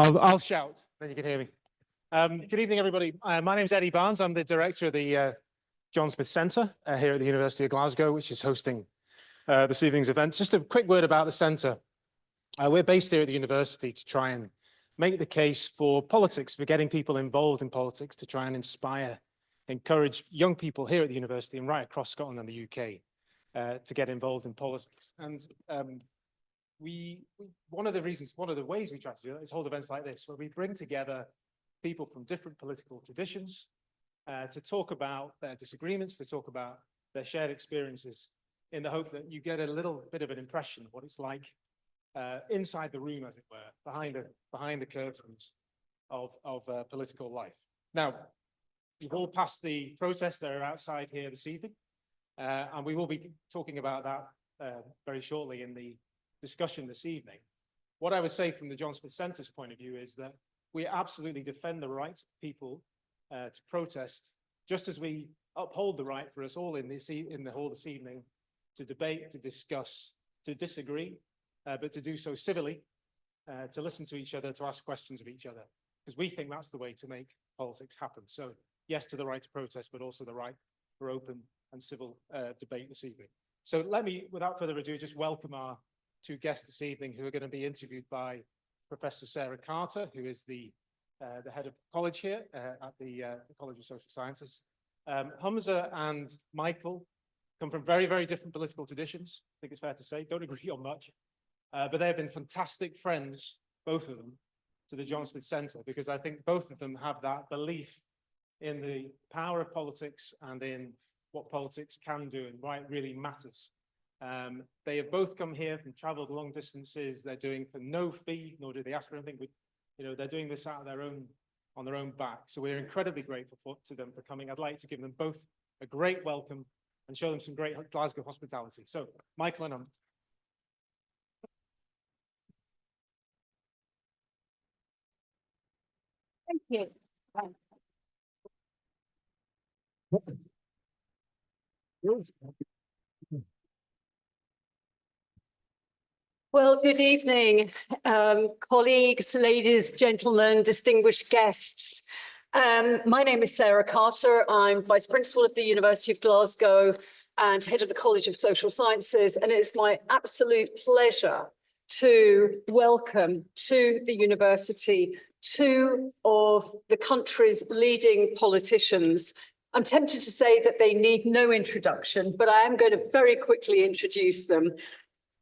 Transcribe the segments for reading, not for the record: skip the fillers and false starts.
I'll shout, then you can hear me. Good evening, everybody. My name is Eddie Barnes. I'm the director of the John Smith Centre here at the University of Glasgow, which is hosting this evening's event. Just a quick word about the centre. We're based here at the university to try and make the case for politics, for getting people involved in politics, to try and inspire, encourage young people here at the university and right across Scotland and the UK to get involved in politics. And one of the ways we try to do that is hold events like this, where we bring together people from different political traditions to talk about their disagreements, to talk about their shared experiences, in the hope that you get a little bit of an impression of what it's like inside the room, as it were, behind the curtains of political life. Now, you've all passed the protests that are outside here this evening, and we will be talking about that very shortly in the discussion this evening. What I would say from the John Smith Centre's point of view is that we absolutely defend the right of people to protest, just as we uphold the right for us all in the hall this evening to debate, to discuss, to disagree, but to do so civilly, to listen to each other, to ask questions of each other, because we think that's the way to make politics happen. So yes to the right to protest, but also the right for open and civil debate this evening. So let me, without further ado, just welcome our two guests this evening, who are going to be interviewed by Professor Sara Carter, who is the head of college here at the College of Social Sciences. Humza and Michael come from very, very different political traditions. I think it's fair to say, don't agree on much, but they have been fantastic friends, both of them, to the John Smith Centre, because I think both of them have that belief in the power of politics and in what politics can do and why it really matters. They have both come here and travelled long distances. They're doing for no fee, nor do they ask for anything. But, you know, they're doing this out of on their own back. So we're incredibly grateful to them for coming. I'd like to give them both a great welcome and show them some great Glasgow hospitality. So, Michael and Humza. Thank you. Well, good evening, colleagues, ladies, gentlemen, distinguished guests. My name is Sara Carter. I'm Vice Principal of the University of Glasgow and Head of the College of Social Sciences. And it's my absolute pleasure to welcome to the university two of the country's leading politicians. I'm tempted to say that they need no introduction, but I am going to very quickly introduce them.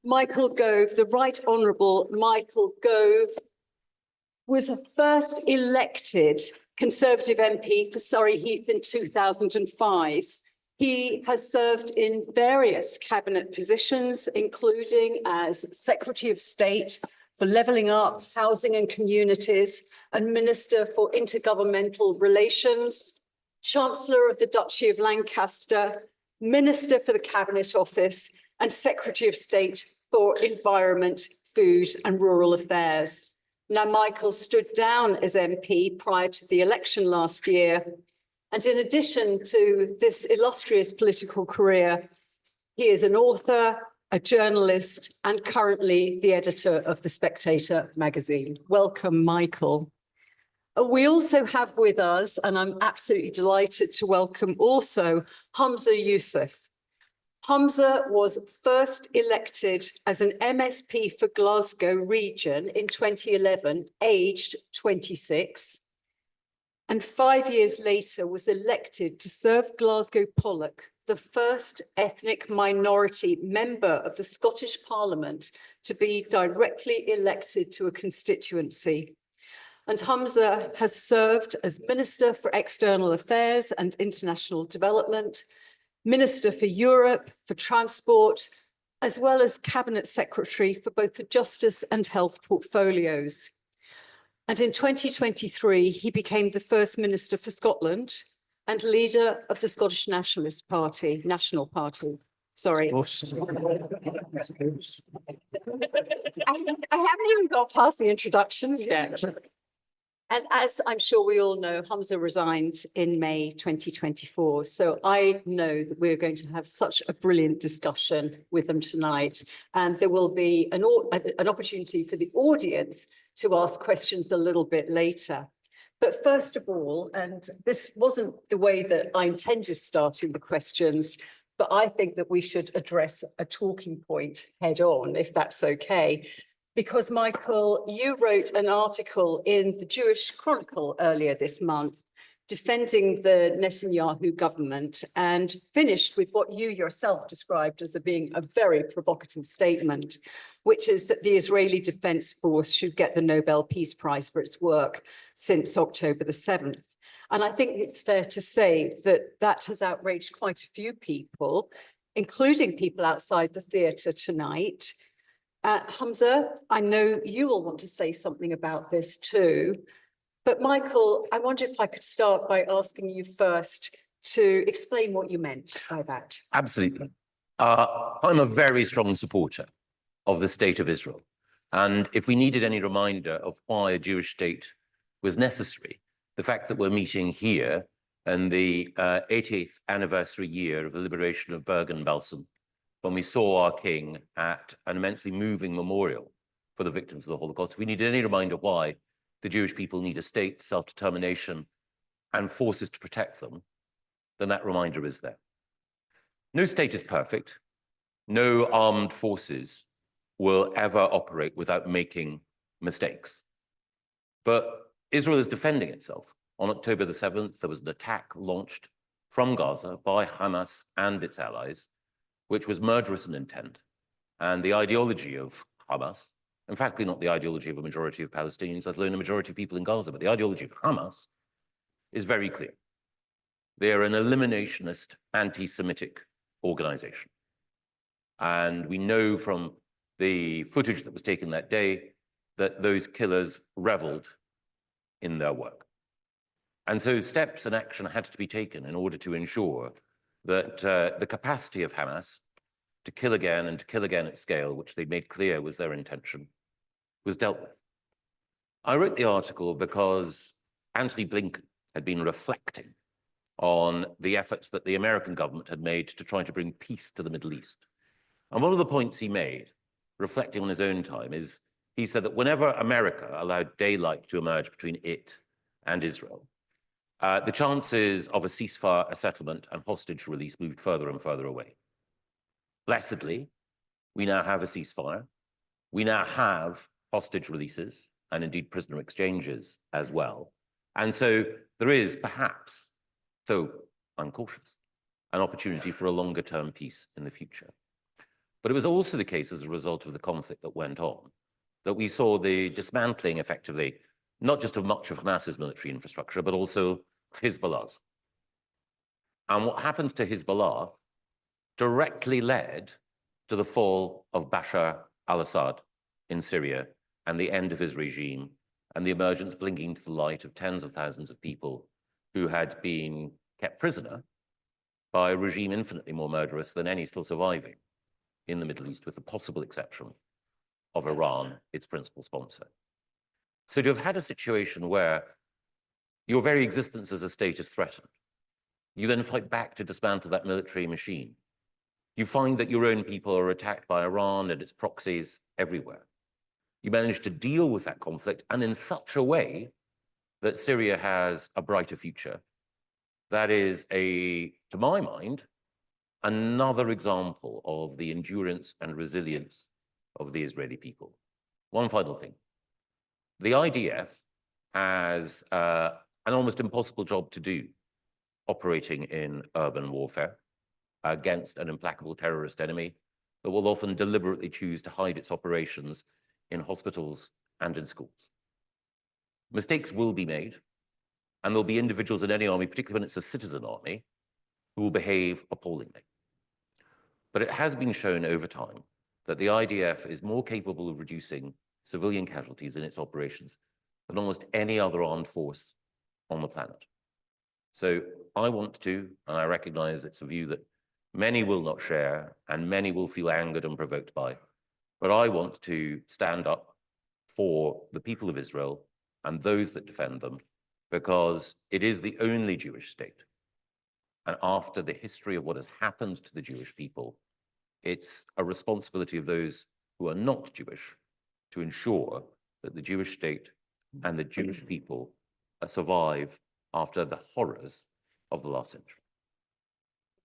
Michael Gove, the Right Honourable Michael Gove, was a first elected Conservative MP for Surrey Heath in 2005. He has served in various cabinet positions, including as Secretary of State for Levelling Up, Housing and Communities, and Minister for Intergovernmental Relations, Chancellor of the Duchy of Lancaster, Minister for the Cabinet Office, and Secretary of State for Environment, Food and Rural Affairs. Now, Michael stood down as MP prior to the election last year. And in addition to this illustrious political career, he is an author, a journalist, and currently the editor of The Spectator magazine. Welcome, Michael. We also have with us, and I'm absolutely delighted to welcome also Humza Yousaf. Humza was first elected as an MSP for Glasgow region in 2011, aged 26, and 5 years later was elected to serve Glasgow Pollock, the first ethnic minority member of the Scottish Parliament to be directly elected to a constituency. And Humza has served as Minister for External Affairs and International Development, Minister for Europe, for Transport, as well as Cabinet Secretary for both the Justice and Health portfolios. And in 2023, he became the first Minister for Scotland and leader of the Scottish National Party. Sorry. I haven't even got past the introductions yet. And as I'm sure we all know, Humza resigned in May 2024. So I know that we're going to have such a brilliant discussion with them tonight. And there will be an opportunity for the audience to ask questions a little bit later. But first of all, and this wasn't the way that I intended starting the questions, but I think that we should address a talking point head on, if that's okay. Because Michael, you wrote an article in the Jewish Chronicle earlier this month defending the Netanyahu government and finished with what you yourself described as being a very provocative statement, which is that the Israeli Defense Force should get the Nobel Peace Prize for its work since October the 7th. And I think it's fair to say that that has outraged quite a few people, including people outside the theatre tonight. Humza, I know you will want to say something about this too. But Michael, I wonder if I could start by asking you first to explain what you meant by that. Absolutely. I'm a very strong supporter of the state of Israel. And if we needed any reminder of why a Jewish state was necessary, the fact that we're meeting here in the 80th anniversary year of the liberation of Bergen-Belsen, when we saw our king at an immensely moving memorial for the victims of the Holocaust, if we needed any reminder why the Jewish people need a state, self-determination, and forces to protect them, then that reminder is there. No state is perfect. No armed forces will ever operate without making mistakes. But Israel is defending itself. On October the 7th, there was an attack launched from Gaza by Hamas and its allies, which was murderous in intent. And the ideology of Hamas, in fact, not the ideology of a majority of Palestinians, let alone a majority of people in Gaza, but the ideology of Hamas is very clear. They are an eliminationist, anti-Semitic organization. And we know from the footage that was taken that day that those killers reveled in their work. And so steps and action had to be taken in order to ensure that the capacity of Hamas to kill again and to kill again at scale, which they made clear was their intention, was dealt with. I wrote the article because Antony Blinken had been reflecting on the efforts that the American government had made to try to bring peace to the Middle East. And one of the points he made, reflecting on his own time, is he said that whenever America allowed daylight to emerge between it and Israel, the chances of a ceasefire, a settlement, and hostage release moved further and further away. Blessedly, we now have a ceasefire. We now have hostage releases and indeed prisoner exchanges as well. And so there is perhaps, so I'm cautious, an opportunity for a longer term peace in the future. But it was also the case as a result of the conflict that went on, that we saw the dismantling effectively, not just of much of Hamas's military infrastructure, but also Hezbollah's. And what happened to Hezbollah directly led to the fall of Bashar al-Assad in Syria and the end of his regime and the emergence, blinking to the light, of tens of thousands of people who had been kept prisoner by a regime infinitely more murderous than any still surviving in the Middle East, with the possible exception of Iran, its principal sponsor. So to have had a situation where your very existence as a state is threatened, you then fight back to dismantle that military machine. You find that your own people are attacked by Iran and its proxies everywhere. You manage to deal with that conflict, and in such a way that Syria has a brighter future. That is, to my mind, another example of the endurance and resilience of the Israeli people. One final thing. The IDF has an almost impossible job to do operating in urban warfare against an implacable terrorist enemy that will often deliberately choose to hide its operations in hospitals and in schools. Mistakes will be made, and there'll be individuals in any army, particularly when it's a citizen army, who will behave appallingly. But it has been shown over time that the IDF is more capable of reducing civilian casualties in its operations than almost any other armed force on the planet. So I want to, and I recognize it's a view that many will not share and many will feel angered and provoked by, but I want to stand up for the people of Israel and those that defend them, because it is the only Jewish state. And after the history of what has happened to the Jewish people, it's a responsibility of those who are not Jewish to ensure that the Jewish state and the Jewish people survive after the horrors of the last century.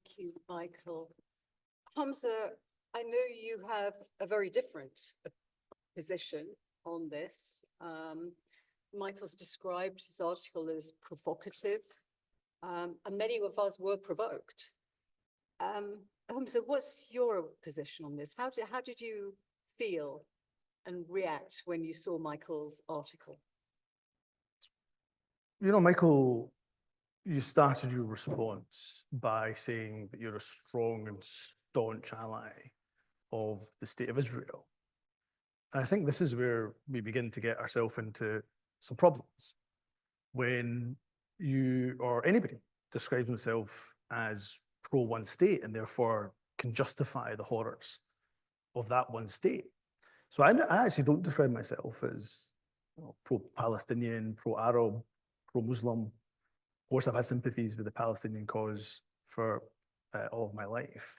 Thank you, Michael. Humza, I know you have a very different position on this. Michael's described his article as provocative, and many of us were provoked. Humza, what's your position on this? How did you feel and react when you saw Michael's article? You know, Michael, you started your response by saying that you're a strong and staunch ally of the state of Israel. And I think this is where we begin to get ourselves into some problems. When you or anybody describes themselves as pro one state and therefore can justify the horrors of that one state. So I actually don't describe myself as pro-Palestinian, pro-Arab, pro-Muslim. Of course, I've had sympathies with the Palestinian cause for all of my life,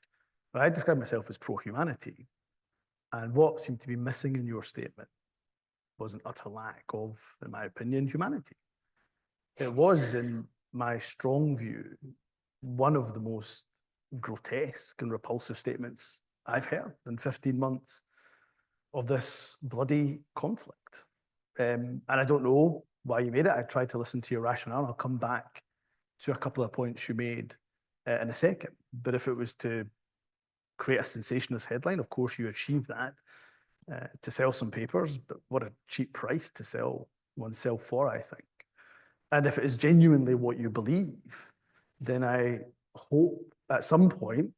but I describe myself as pro-humanity. And what seemed to be missing in your statement was an utter lack of, in my opinion, humanity. It was, in my strong view, one of the most grotesque and repulsive statements I've heard in 15 months of this bloody conflict. And I don't know why you made it. I tried to listen to your rationale. I'll come back to a couple of points you made in a second. But if it was to create a sensationalist headline, of course you achieved that to sell some papers, but what a cheap price to sell oneself for, I think. And if it is genuinely what you believe, then I hope at some point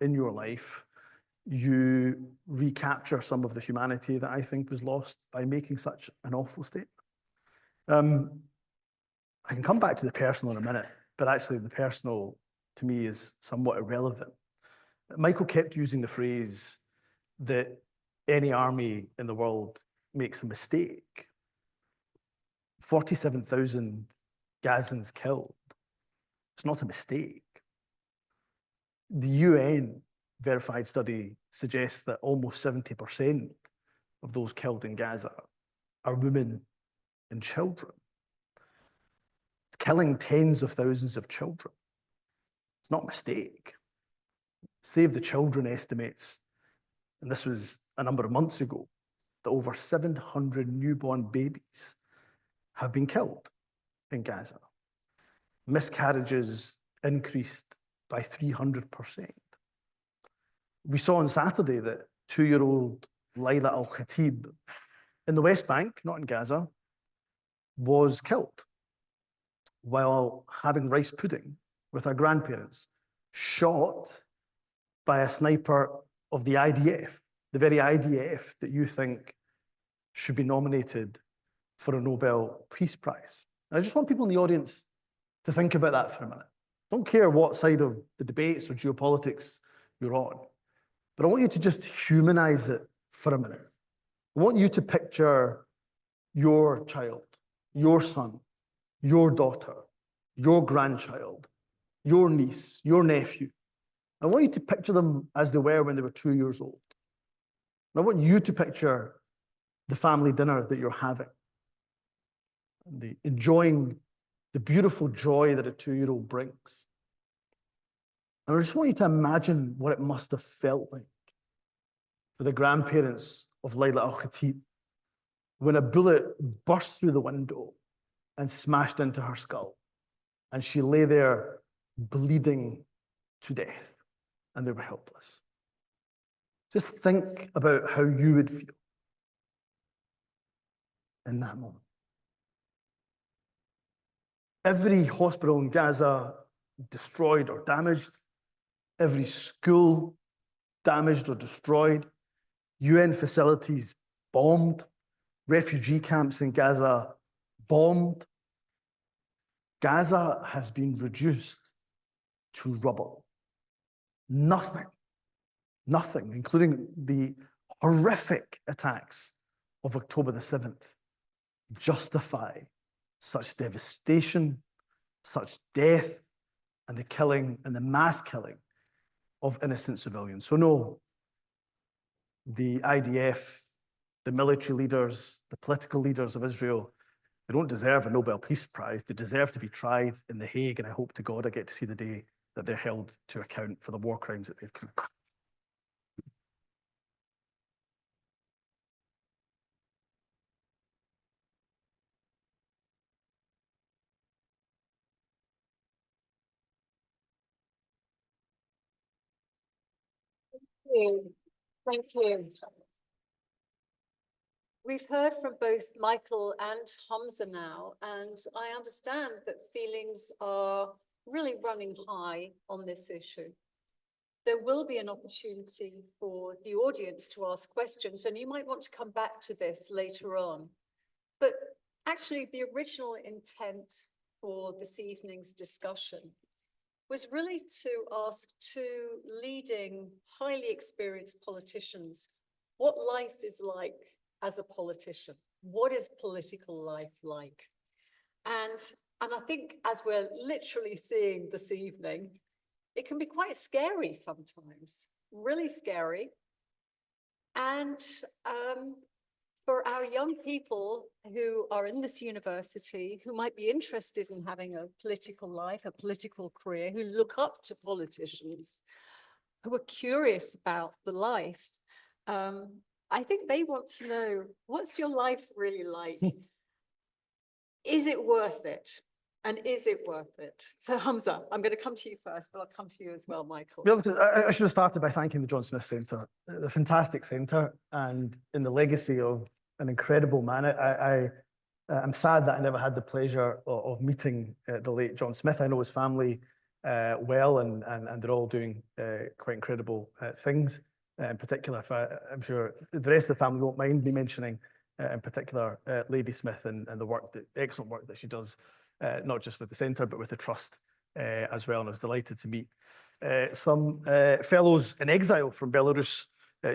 in your life, you recapture some of the humanity that I think was lost by making such an awful statement. I can come back to the personal in a minute, but actually the personal to me is somewhat irrelevant. Michael kept using the phrase that any army in the world makes a mistake. 47,000 Gazans killed. It's not a mistake. The UN verified study suggests that almost 70% of those killed in Gaza are women and children. It's killing tens of thousands of children. It's not a mistake. Save the Children estimates, and this was a number of months ago, that over 700 newborn babies have been killed in Gaza. Miscarriages increased by 300%. We saw on Saturday that 2-year-old Layla Al-Khatib in the West Bank, not in Gaza, was killed while having rice pudding with her grandparents, shot by a sniper of the IDF, the very IDF that you think should be nominated for a Nobel Peace Prize. And I just want people in the audience to think about that for a minute. Don't care what side of the debates or geopolitics you're on, but I want you to just humanize it for a minute. I want you to picture your child, your son, your daughter, your grandchild, your niece, your nephew. I want you to picture them as they were when they were 2 years old. And I want you to picture the family dinner that you're having, and enjoying the beautiful joy that a 2-year-old brings. And I just want you to imagine what it must have felt like for the grandparents of Layla Al-Khatib when a bullet burst through the window and smashed into her skull, and she lay there bleeding to death, and they were helpless. Just think about how you would feel in that moment. Every hospital in Gaza destroyed or damaged, every school damaged or destroyed, UN facilities bombed, refugee camps in Gaza bombed. Gaza has been reduced to rubble. Nothing, including the horrific attacks of October the 7th, justify such devastation, such death, and the killing and the mass killing of innocent civilians. So no, the IDF the military leaders, the political leaders of Israel, they don't deserve a Nobel Peace Prize. They deserve to be tried in The Hague, and I hope to God I get to see the day that they're held to account for the war crimes that they've committed. Thank you. We've heard from both Michael and Humza now, and I understand that feelings are really running high on this issue. There will be an opportunity for the audience to ask questions, and you might want to come back to this later on. But actually, the original intent for this evening's discussion was really to ask two leading, highly experienced politicians what life is like as a politician. What is political life like? And I think, as we're literally seeing this evening, it can be quite scary sometimes, really scary. And for our young people who are in this university, who might be interested in having a political life, a political career, who look up to politicians, who are curious about the life, I think they want to know, what's your life really like? Is it worth it? And is it worth it? So Humza, I'm going to come to you first, but I'll come to you as well, Michael. Well, I should have started by thanking the John Smith Centre, the fantastic centre, and in the legacy of an incredible man. I'm sad that I never had the pleasure of meeting the late John Smith. I know his family well, and they're all doing quite incredible things. In particular, I'm sure the rest of the family won't mind me mentioning, in particular, Lady Smith and the excellent work that she does, not just with the centre, but with the trust as well. And I was delighted to meet some fellows in exile from Belarus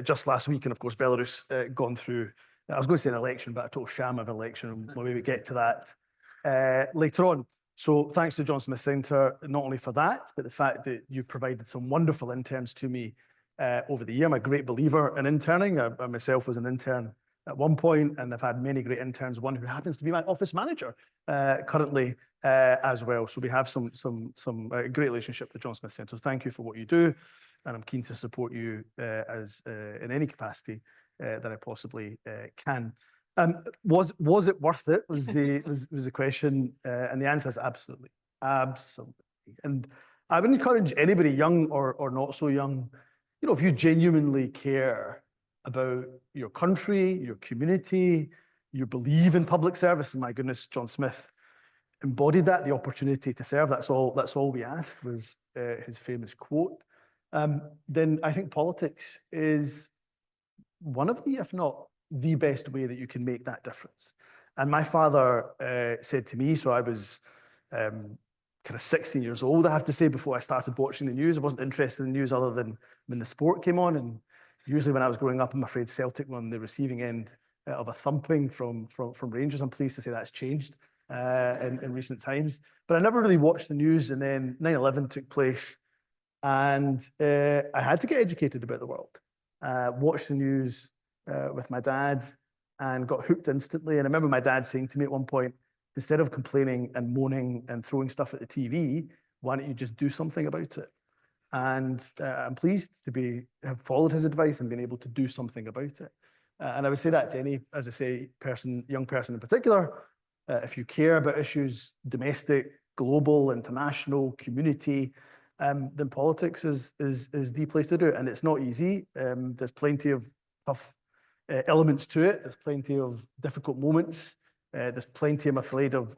just last week. And of course, Belarus gone through, I was going to say an election, but a total sham of an election. And we'll maybe get to that later on. So thanks to John Smith Centre, not only for that, but the fact that you provided some wonderful interns to me over the year. I'm a great believer in interning. I myself was an intern at one point, and I've had many great interns, one who happens to be my office manager currently as well. So we have some great relationship with John Smith Centre. So thank you for what you do, and I'm keen to support you as in any capacity that I possibly can. Was it worth it? Was the question, and the answer is absolutely, absolutely. And I would encourage anybody, young or not so young, you know, if you genuinely care about your country, your community, you believe in public service, and my goodness, John Smith embodied that, the opportunity to serve. That's all we ask, was his famous quote. Then I think politics is one of the, if not the best way that you can make that difference. And my father said to me, so I was kind of 16 years old, I have to say, before I started watching the news. I wasn't interested in the news other than when the sport came on. And usually when I was growing up, I'm afraid Celtic were on the receiving end of a thumping from Rangers. I'm pleased to say that's changed in recent times. But I never really watched the news. And then 9/11 took place, and I had to get educated about the world. Watched the news with my dad and got hooked instantly. And I remember my dad saying to me at one point, instead of complaining and moaning and throwing stuff at the TV, why don't you just do something about it? And I'm pleased to have followed his advice and been able to do something about it. And I would say that to any, as I say, young person in particular, if you care about issues, domestic, global, international, community, then politics is the place to do it. And it's not easy. There's plenty of tough elements to it. There's plenty of difficult moments. There's plenty, I'm afraid, of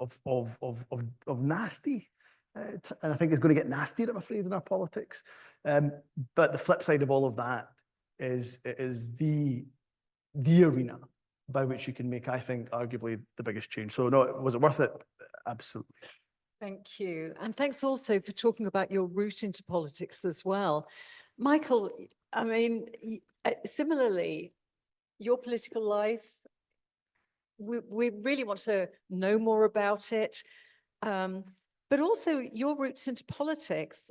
nasty. And I think it's going to get nastier, I'm afraid, in our politics. But the flip side of all of that is the arena by which you can make, I think, arguably the biggest change. So no, was it worth it? Absolutely. Thank you. And thanks also for talking about your route into politics as well. Michael, I mean, similarly, your political life, we really want to know more about it. But also your roots into politics.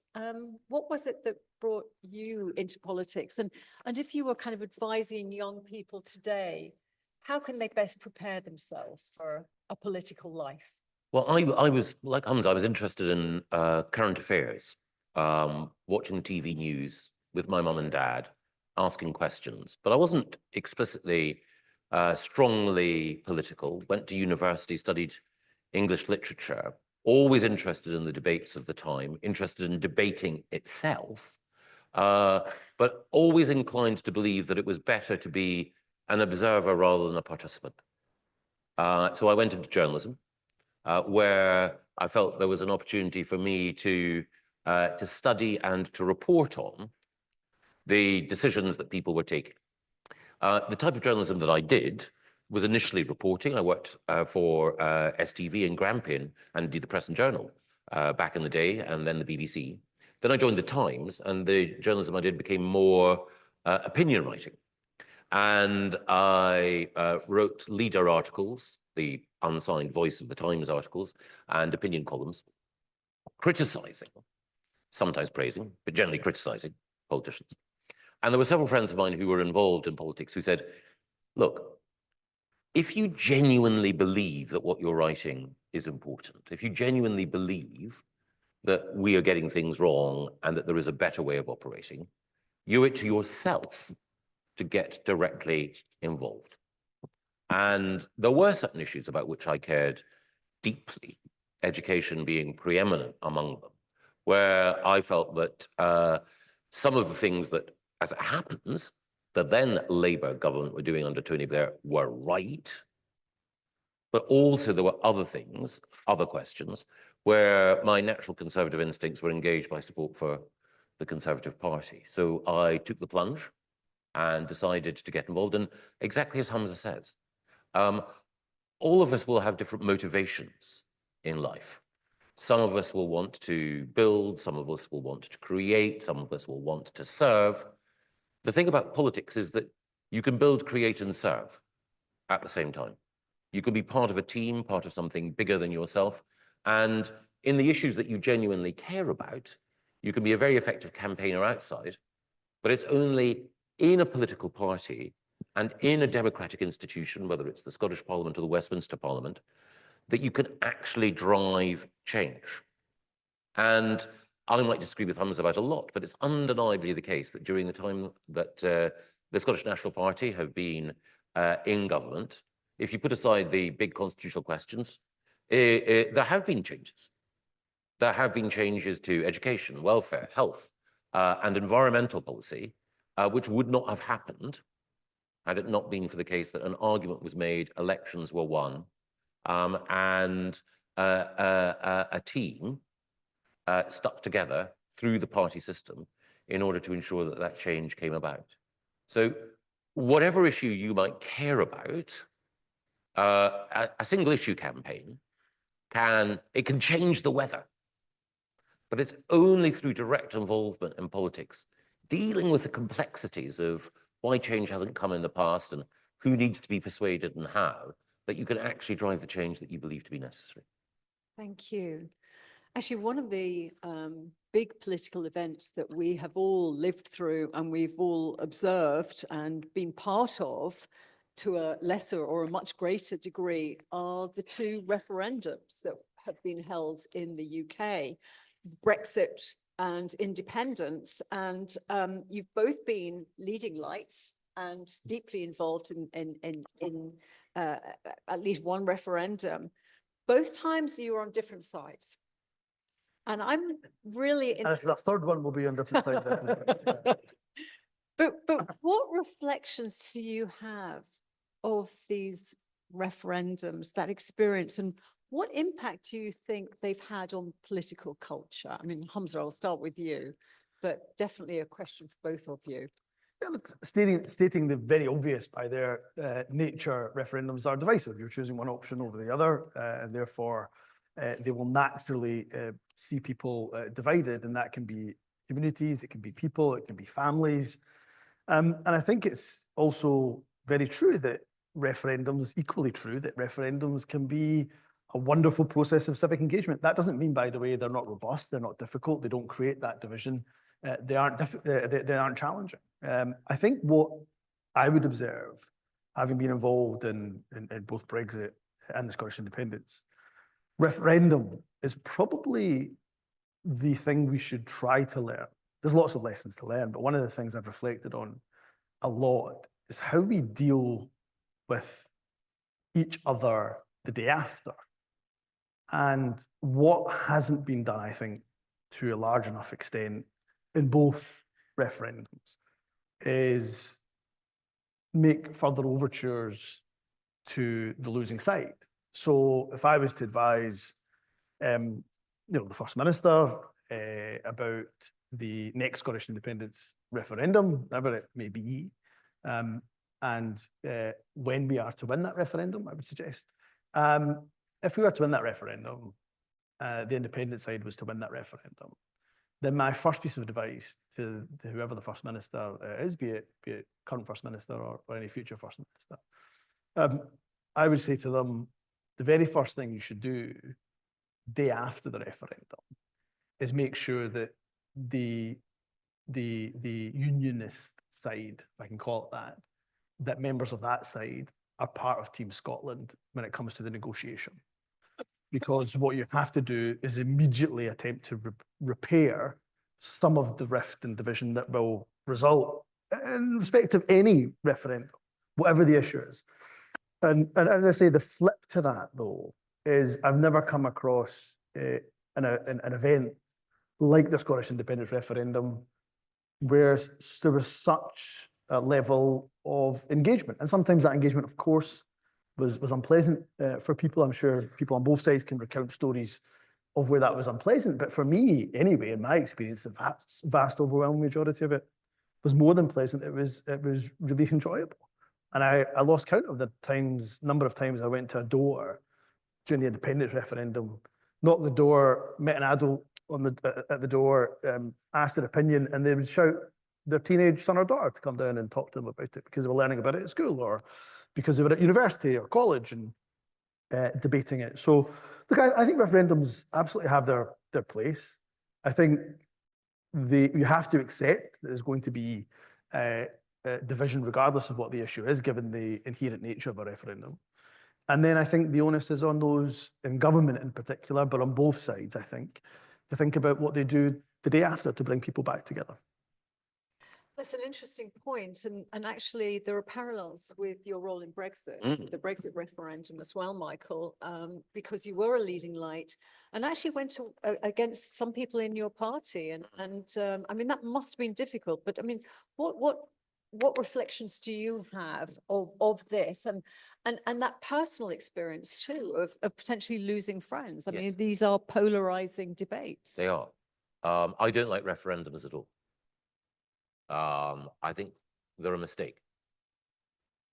What was it that brought you into politics? And if you were kind of advising young people today, how can they best prepare themselves for a political life? Well, I was, like Humza, I was interested in current affairs, watching the TV news with my mum and dad, asking questions. But I wasn't explicitly strongly political, went to university, studied English literature, always interested in the debates of the time, interested in debating itself, but always inclined to believe that it was better to be an observer rather than a participant. So I went into journalism, where I felt there was an opportunity for me to study and to report on the decisions that people were taking. The type of journalism that I did was initially reporting. I worked for STV and Grampian and did the Press and Journal back in the day, and then the BBC. Then I joined the Times, and the journalism I did became more opinion writing. And I wrote leader articles, the unsigned Voice of the Times articles, and opinion columns, criticizing, sometimes praising, but generally criticizing politicians. And there were several friends of mine who were involved in politics who said, look, if you genuinely believe that what you're writing is important, if you genuinely believe that we are getting things wrong and that there is a better way of operating, you owe it to yourself to get directly involved. And there were certain issues about which I cared deeply, education being preeminent among them, where I felt that some of the things that, as it happens, the then Labour government were doing under Tony Blair were right. But also there were other things, other questions, where my natural conservative instincts were engaged by support for the Conservative Party. So I took the plunge and decided to get involved. And exactly as Humza says, all of us will have different motivations in life. Some of us will want to build, some of us will want to create, some of us will want to serve. The thing about politics is that you can build, create, and serve at the same time. You can be part of a team, part of something bigger than yourself. And in the issues that you genuinely care about, you can be a very effective campaigner outside, but it's only in a political party and in a democratic institution, whether it's the Scottish Parliament or the Westminster Parliament, that you can actually drive change. And I might disagree with Humza about a lot, but it's undeniably the case that during the time that the Scottish National Party have been in government, if you put aside the big constitutional questions, there have been changes. There have been changes to education, welfare, health, and environmental policy, which would not have happened had it not been for the case that an argument was made, elections were won, and a team stuck together through the party system in order to ensure that that change came about. So whatever issue you might care about, a single issue campaign can change the weather. But it's only through direct involvement in politics, dealing with the complexities of why change hasn't come in the past and who needs to be persuaded and how, that you can actually drive the change that you believe to be necessary. Thank you. Actually, one of the big political events that we have all lived through and we've all observed and been part of to a lesser or a much greater degree are the two referendums that have been held in the UK, Brexit and independence. And you've both been leading lights and deeply involved in at least one referendum. Both times you were on different sides. And I'm really... And the third one will be on different sides. But what reflections do you have of these referendums, that experience, and what impact do you think they've had on political culture? I mean, Humza, I'll start with you, but definitely a question for both of you. Yeah, look, stating the very obvious by their nature, referendums are divisive. You're choosing one option over the other, and therefore they will naturally see people divided, and that can be communities, it can be people, it can be families. And I think it's also very true that equally true that referendums can be a wonderful process of civic engagement. That doesn't mean, by the way, they're not robust, they're not difficult, they don't create that division, they aren't challenging. I think what I would observe having been involved in both Brexit and the Scottish independence, referendum is probably the thing we should try to learn. There's lots of lessons to learn, but one of the things I've reflected on a lot is how we deal with each other the day after. And what hasn't been done, I think, to a large enough extent in both referendums is make further overtures to the losing side. So if I was to advise, the First Minister about the next Scottish independence referendum, whatever it may be, and when we are to win that referendum, I would suggest, if we were to win that referendum, the independent side was to win that referendum, then my first piece of advice to whoever the First Minister is, be it current First Minister or any future First Minister, I would say to them, the very first thing you should do day after the referendum is make sure that the unionist side, if I can call it that members of that side are part of Team Scotland when it comes to the negotiation. Because what you have to do is immediately attempt to repair some of the rift and division that will result in respect of any referendum, whatever the issue is. And as I say, the flip to that, though, is I've never come across an event like the Scottish independence referendum where there was such a level of engagement. And sometimes that engagement, of course, was unpleasant for people. I'm sure people on both sides can recount stories of where that was unpleasant. But for me, anyway, in my experience, the vast overwhelming majority of it was more than pleasant. It was really enjoyable. And I lost count of the number of times I went to a door during the independence referendum, knocked the door, met an adult at the door, asked their opinion, and they would shout their teenage son or daughter to come down and talk to them about it because they were learning about it at school or because they were at university or college and debating it. So look, I think referendums absolutely have their place. I think you have to accept that there's going to be division regardless of what the issue is, given the inherent nature of a referendum. And then I think the onus is on those in government in particular, but on both sides, I think, to think about what they do the day after to bring people back together. That's an interesting point. And actually, there are parallels with your role in Brexit, the Brexit referendum as well, Michael, because you were a leading light and actually went against some people in your party. And I mean, that must have been difficult. But I mean, what reflections do you have of this and that personal experience too of potentially losing friends? I mean, these are polarizing debates. They are. I don't like referendums at all. I think they're a mistake.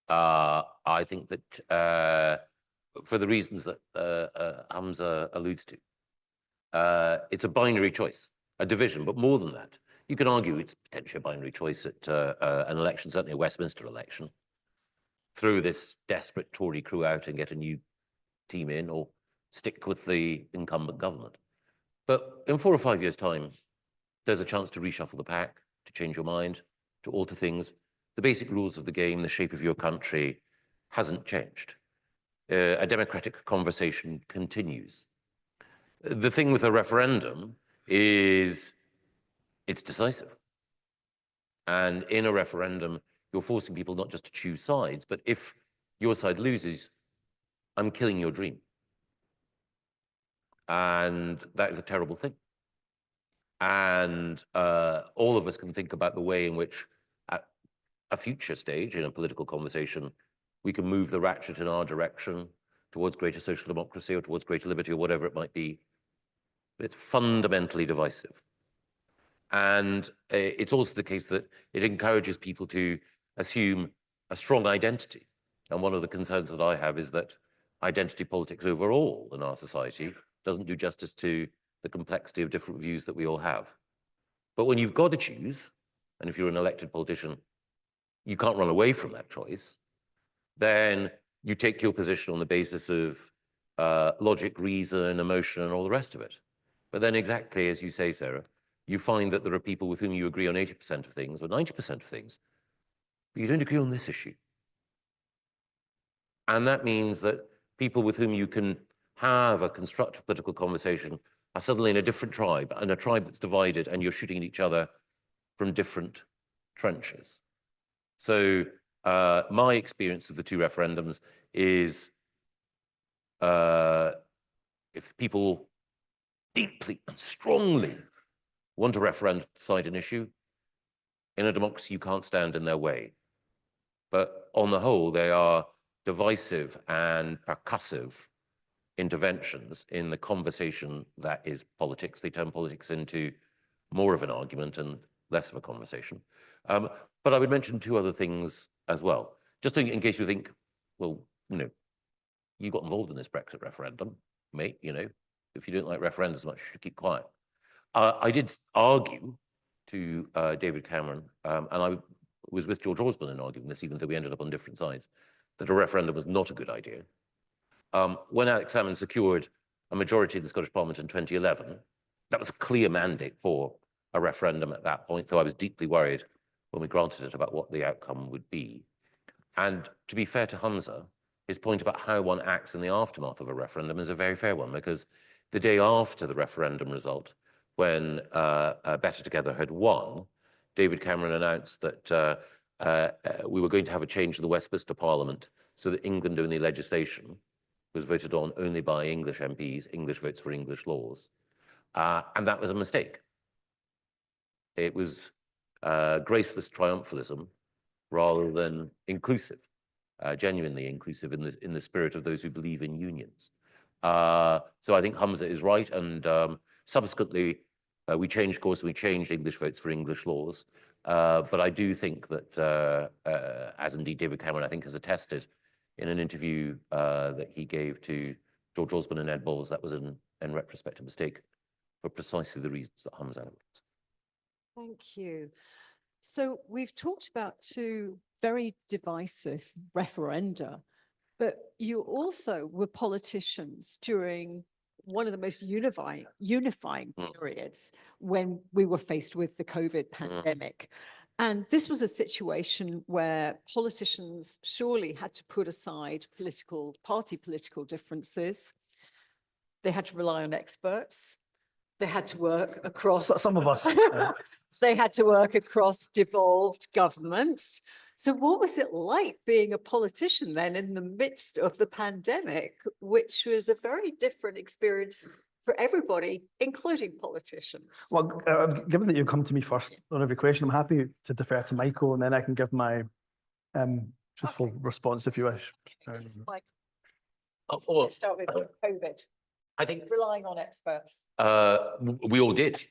I think that for the reasons that Humza alludes to, it's a binary choice, a division, but more than that. You can argue it's potentially a binary choice at an election, certainly a Westminster election, throw this desperate Tory crew out and get a new team in, or stick with the incumbent government. But in 4 or 5 years' time, there's a chance to reshuffle the pack, to change your mind, to alter things. The basic rules of the game, the shape of your country hasn't changed. A democratic conversation continues. The thing with a referendum is it's decisive. And in a referendum, you're forcing people not just to choose sides, but if your side loses, I'm killing your dream. And that is a terrible thing. And all of us can think about the way in which at a future stage in a political conversation, we can move the ratchet in our direction towards greater social democracy or towards greater liberty or whatever it might be. But it's fundamentally divisive. And it's also the case that it encourages people to assume a strong identity. And one of the concerns that I have is that identity politics overall in our society doesn't do justice to the complexity of different views that we all have. But when you've got to choose, and if you're an elected politician, you can't run away from that choice, then you take your position on the basis of logic, reason, emotion, and all the rest of it. But then exactly as you say, Sarah, you find that there are people with whom you agree on 80% of things or 90% of things, but you don't agree on this issue. And that means that people with whom you can have a constructive political conversation are suddenly in a different tribe, and a tribe that's divided, and you're shooting at each other from different trenches. So my experience of the two referendums is if people deeply and strongly want a referendum to decide an issue, in a democracy you can't stand in their way. But on the whole, they are divisive and percussive interventions in the conversation that is politics. They turn politics into more of an argument and less of a conversation. But I would mention two other things as well, just in case you think, well, you got involved in this Brexit referendum, mate, if you don't like referendums much, you should keep quiet. I did argue to David Cameron, and I was with George Osborne in arguing this, even though we ended up on different sides, that a referendum was not a good idea. When Alex Salmond secured a majority in the Scottish Parliament in 2011, that was a clear mandate for a referendum at that point, though I was deeply worried when we granted it about what the outcome would be. And to be fair to Humza, his point about how one acts in the aftermath of a referendum is a very fair one, because the day after the referendum result, when Better Together had won, David Cameron announced that we were going to have a change in the Westminster Parliament so that England-only legislation was voted on only by English MPs, English votes for English laws. And that was a mistake. It was graceless triumphalism rather than inclusive, genuinely inclusive in the spirit of those who believe in unions. So I think Humza is right, and subsequently we changed course, we changed English votes for English laws. But I do think that, as indeed David Cameron, I think, has attested in an interview that he gave to George Osborne and Ed Balls, that was in retrospect a mistake for precisely the reasons that Humza outlines. Thank you. So we've talked about two very divisive referenda, but you also were politicians during one of the most unifying periods when we were faced with the COVID pandemic. And this was a situation where politicians surely had to put aside party political differences. They had to rely on experts. They had to work across... Some of us. They had to work across devolved governments. So what was it like being a politician then in the midst of the pandemic, which was a very different experience for everybody, including politicians? Well, given that you come to me first on every question, I'm happy to defer to Michael, and then I can give my truthful response if you wish. Let's start with COVID. I think Relying on experts. we all did.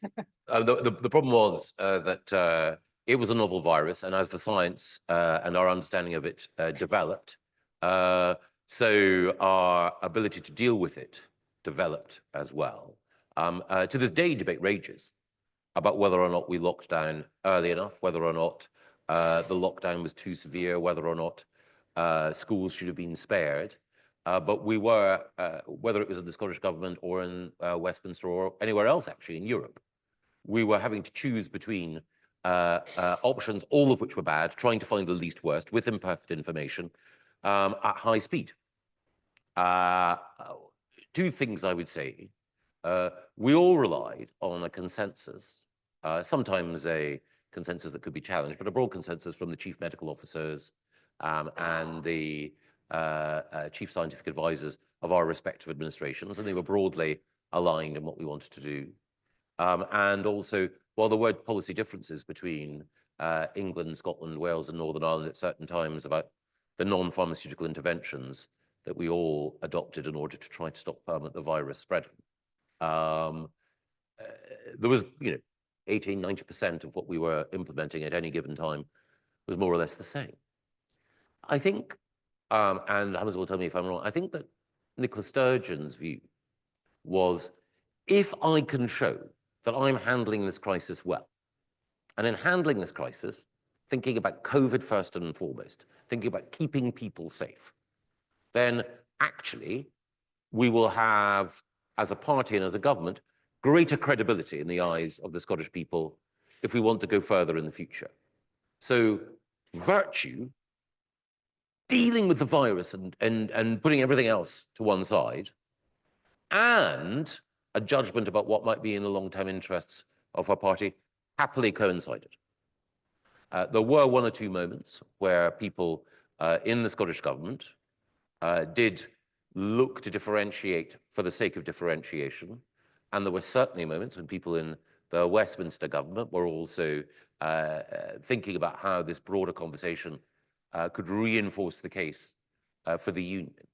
The problem was that it was a novel virus, and as the science and our understanding of it developed, so our ability to deal with it developed as well. To this day, debate rages about whether or not we locked down early enough, whether or not the lockdown was too severe, whether or not schools should have been spared. But we were, whether it was in the Scottish government or in Westminster or anywhere else actually in Europe, we were having to choose between options, all of which were bad, trying to find the least worst with imperfect information at high speed. Two things I would say. We all relied on a consensus, sometimes a consensus that could be challenged, but a broad consensus from the chief medical officers and the chief scientific advisors of our respective administrations, and they were broadly aligned in what we wanted to do. And also, while there were policy differences between England, Scotland, Wales, and Northern Ireland at certain times about the non-pharmaceutical interventions that we all adopted in order to try to stop the virus spreading, there was, 18, 90% of what we were implementing at any given time was more or less the same. I think, and Humza will tell me if I'm wrong, I think that Nicola Sturgeon's view was, if I can show that I'm handling this crisis well, and in handling this crisis, thinking about COVID first and foremost, thinking about keeping people safe, then actually we will have, as a party and as a government, greater credibility in the eyes of the Scottish people if we want to go further in the future. So virtue dealing with the virus and putting everything else to one side, and a judgment about what might be in the long-term interests of our party happily coincided. There were one or two moments where people in the Scottish government did look to differentiate for the sake of differentiation. And there were certainly moments when people in the Westminster government were also thinking about how this broader conversation could reinforce the case for the union.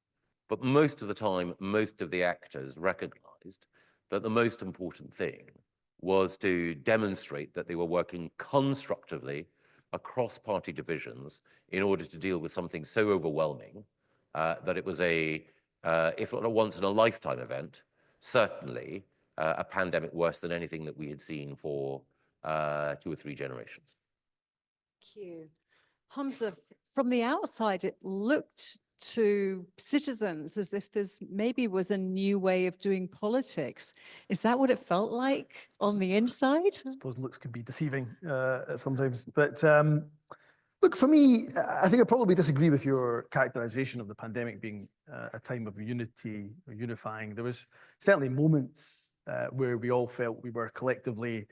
But most of the time, most of the actors recognized that the most important thing was to demonstrate that they were working constructively across party divisions in order to deal with something so overwhelming that it was if not a once in a lifetime event, certainly a pandemic worse than anything that we had seen for 2 or 3 generations. Thank you. Humza, from the outside, it looked to citizens as if this maybe was a new way of doing politics. Is that what it felt like on the inside? I suppose looks can be deceiving sometimes. But look, for me, I think I probably disagree with your characterization of the pandemic being a time of unity or unifying. There was certainly moments where we all felt we were collectively,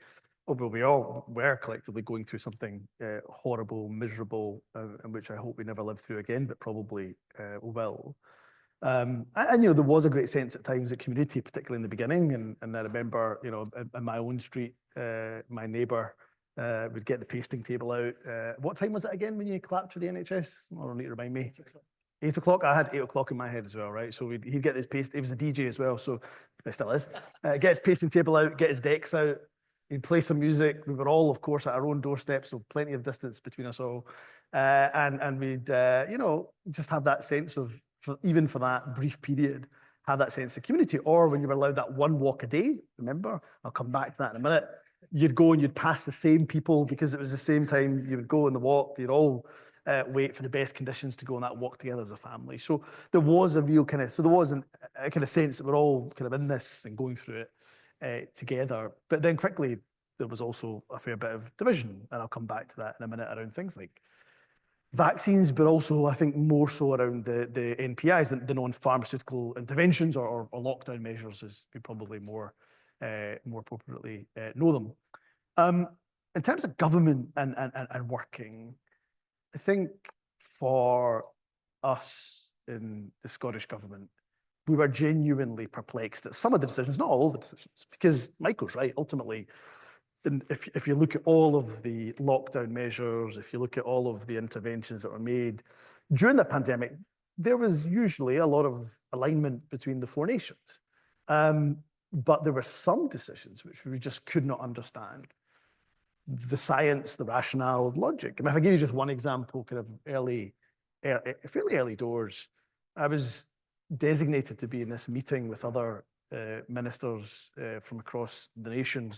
although we all were collectively going through something horrible, miserable, and which I hope we never live through again, but probably will. And there was a great sense at times of community, particularly in the beginning. And I remember, in my own street, my neighbour would get the pasting table out. What time was it again when you clapped for the NHS? Or need to remind me. 8 o'clock. I had 8 o'clock in my head as well, right? So he'd get his he was a DJ as well, so he still is. Get his pasting table out, get his decks out. He'd play some music. We were all, of course, at our own doorstep, so plenty of distance between us all. And we'd, just have that sense of, even for that brief period, have that sense of community. Or when you were allowed that one walk a day, remember? I'll come back to that in a minute. You'd go and you'd pass the same people because it was the same time you would go on the walk. You'd all wait for the best conditions to go on that walk together as a family. So there was a real kind of, so there was a kind of sense that we're all kind of in this and going through it together. But then quickly, there was also a fair bit of division. And I'll come back to that in a minute around things like vaccines, but also I think more so around the NPIs, the non-pharmaceutical interventions or lockdown measures, as we probably more appropriately know them. In terms of government and working, I think for us in the Scottish government, we were genuinely perplexed at some of the decisions, not all the decisions, because Michael's right. Ultimately, if you look at all of the lockdown measures, if you look at all of the interventions that were made during the pandemic, there was usually a lot of alignment between the 4 nations. But there were some decisions which we just could not understand. The science, the rationale, the logic. I mean, if I give you just one example, kind of fairly early doors, I was designated to be in this meeting with other ministers from across the nation,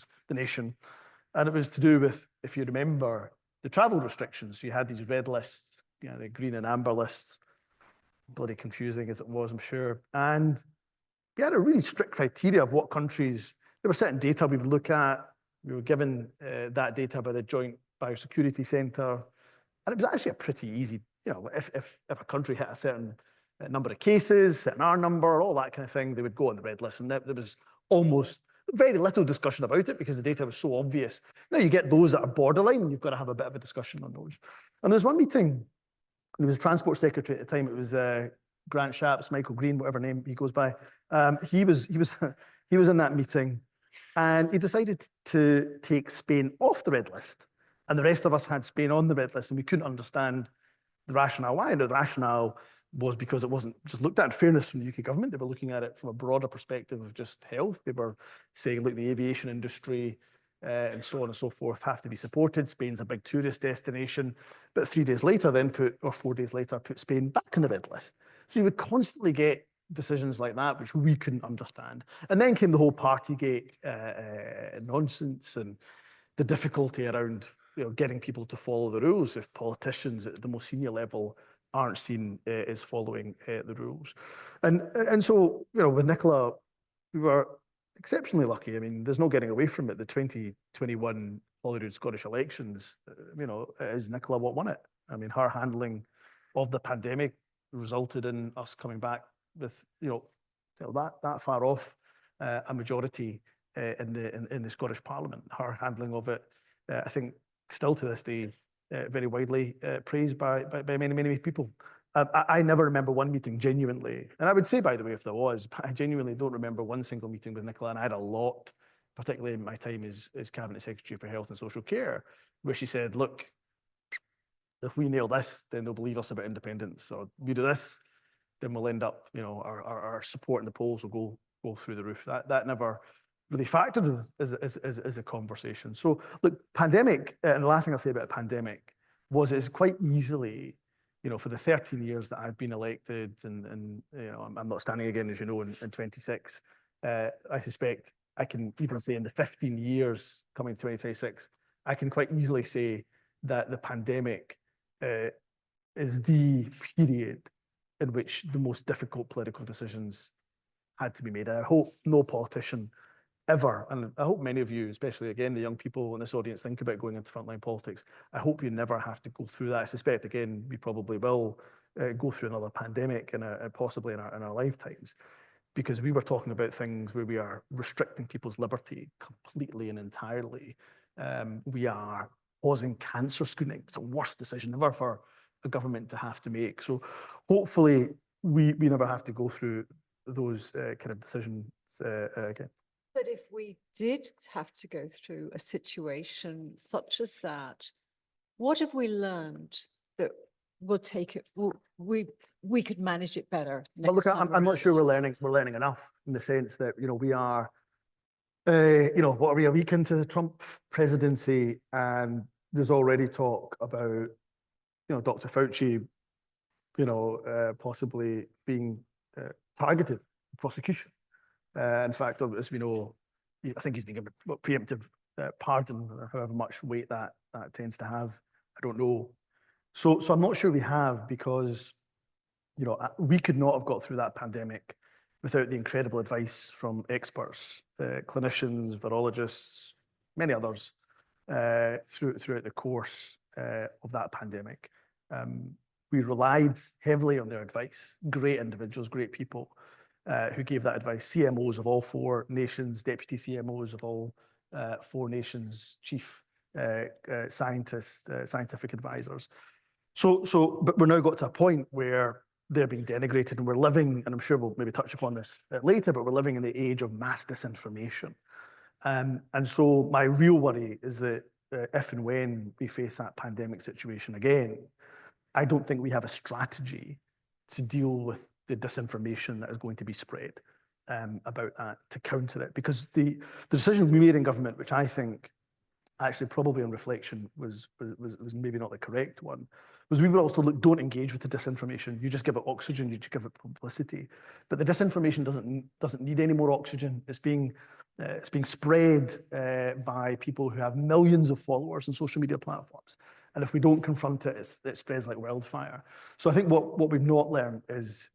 and it was to do with, if you remember, the travel restrictions. You had these red lists, the green and amber lists, bloody confusing as it was, I'm sure. And we had a really strict criteria of what countries, there were certain data we would look at. We were given that data by the Joint Biosecurity Centre. And it was actually a pretty easy, if a country hit a certain number of cases, certain R number, all that kind of thing, they would go on the red list. And there was almost very little discussion about it because the data was so obvious. Now you get those that are borderline, and you've got to have a bit of a discussion on those. And there was one meeting, there was a transport secretary at the time, it was Grant Shapps, Michael Green, whatever name he goes by. He was in that meeting, and he decided to take Spain off the red list. And the rest of us had Spain on the red list, and we couldn't understand the rationale why. And the rationale was because it wasn't just looked at in fairness from the UK government. They were looking at it from a broader perspective of just health. They were saying, look, the aviation industry and so on and so forth have to be supported. Spain's a big tourist destination. But 3 days later, 4 days later, put Spain back on the red list. So you would constantly get decisions like that, which we couldn't understand. And then came the whole Partygate nonsense and the difficulty around getting people to follow the rules if politicians at the most senior level aren't seen as following the rules. And so, with Nicola, we were exceptionally lucky. I mean, there's no getting away from it. The 2021 Holyrood Scottish elections, it is Nicola what won it. I mean, her handling of the pandemic resulted in us coming back with, that far off a majority in the Scottish Parliament. Her handling of it, I think, still to this day, very widely praised by many people. I never remember one meeting genuinely, and I would say, by the way, if there was, I genuinely don't remember one single meeting with Nicola, and I had a lot, particularly in my time as Cabinet Secretary for Health and Social Care, where she said, look, if we nail this, then they'll believe us about independence, or we do this, then we'll end up, our support in the polls will go through the roof. That never really factored as a conversation. So look, pandemic, and the last thing I'll say about a pandemic was it's quite easily, for the 13 years that I've been elected, and I'm not standing again, as you know, in 26, I suspect I can even say in the 15 years coming to 2026, I can quite easily say that the pandemic is the period in which the most difficult political decisions had to be made. And I hope no politician ever, and I hope many of you, especially again, the young people in this audience, think about going into frontline politics. I hope you never have to go through that. I suspect, again, we probably will go through another pandemic possibly in our lifetimes, because we were talking about things where we are restricting people's liberty completely and entirely. We are pausing cancer screening. It's the worst decision ever for a government to have to make. So hopefully we never have to go through those kind of decisions again. But if we did have to go through a situation such as that, what have we learned that will take it, we could manage it better next But look, time I'm not around? sure we're learning enough, in the sense that, we are, what are we, a week into the Trump presidency, and there's already talk about, Dr. Fauci, possibly being targeted for prosecution. In fact, as we know, I think he's been given a preemptive pardon, or however much weight that tends to have. I don't know. So I'm not sure we have, because, we could not have got through that pandemic without the incredible advice from experts, clinicians, virologists, many others, throughout the course of that pandemic. We relied heavily on their advice. Great individuals, great people who gave that advice. CMOs of all 4 nations, deputy CMOs of all 4 nations, chief scientists, scientific advisors. But we're now got to a point where they're being denigrated, and we're living, and I'm sure we'll maybe touch upon this later, but we're living in the age of mass disinformation. And so my real worry is that if and when we face that pandemic situation again, I don't think we have a strategy to deal with the disinformation that is going to be spread about that, to counter it. Because the decision we made in government, which I think actually probably on reflection was maybe not the correct one, was we were also, look, don't engage with the disinformation. You just give it oxygen, you just give it publicity. But the disinformation doesn't need any more oxygen. It's being spread by people who have millions of followers on social media platforms. And if we don't confront it, it spreads like wildfire. So I think what we've not learned is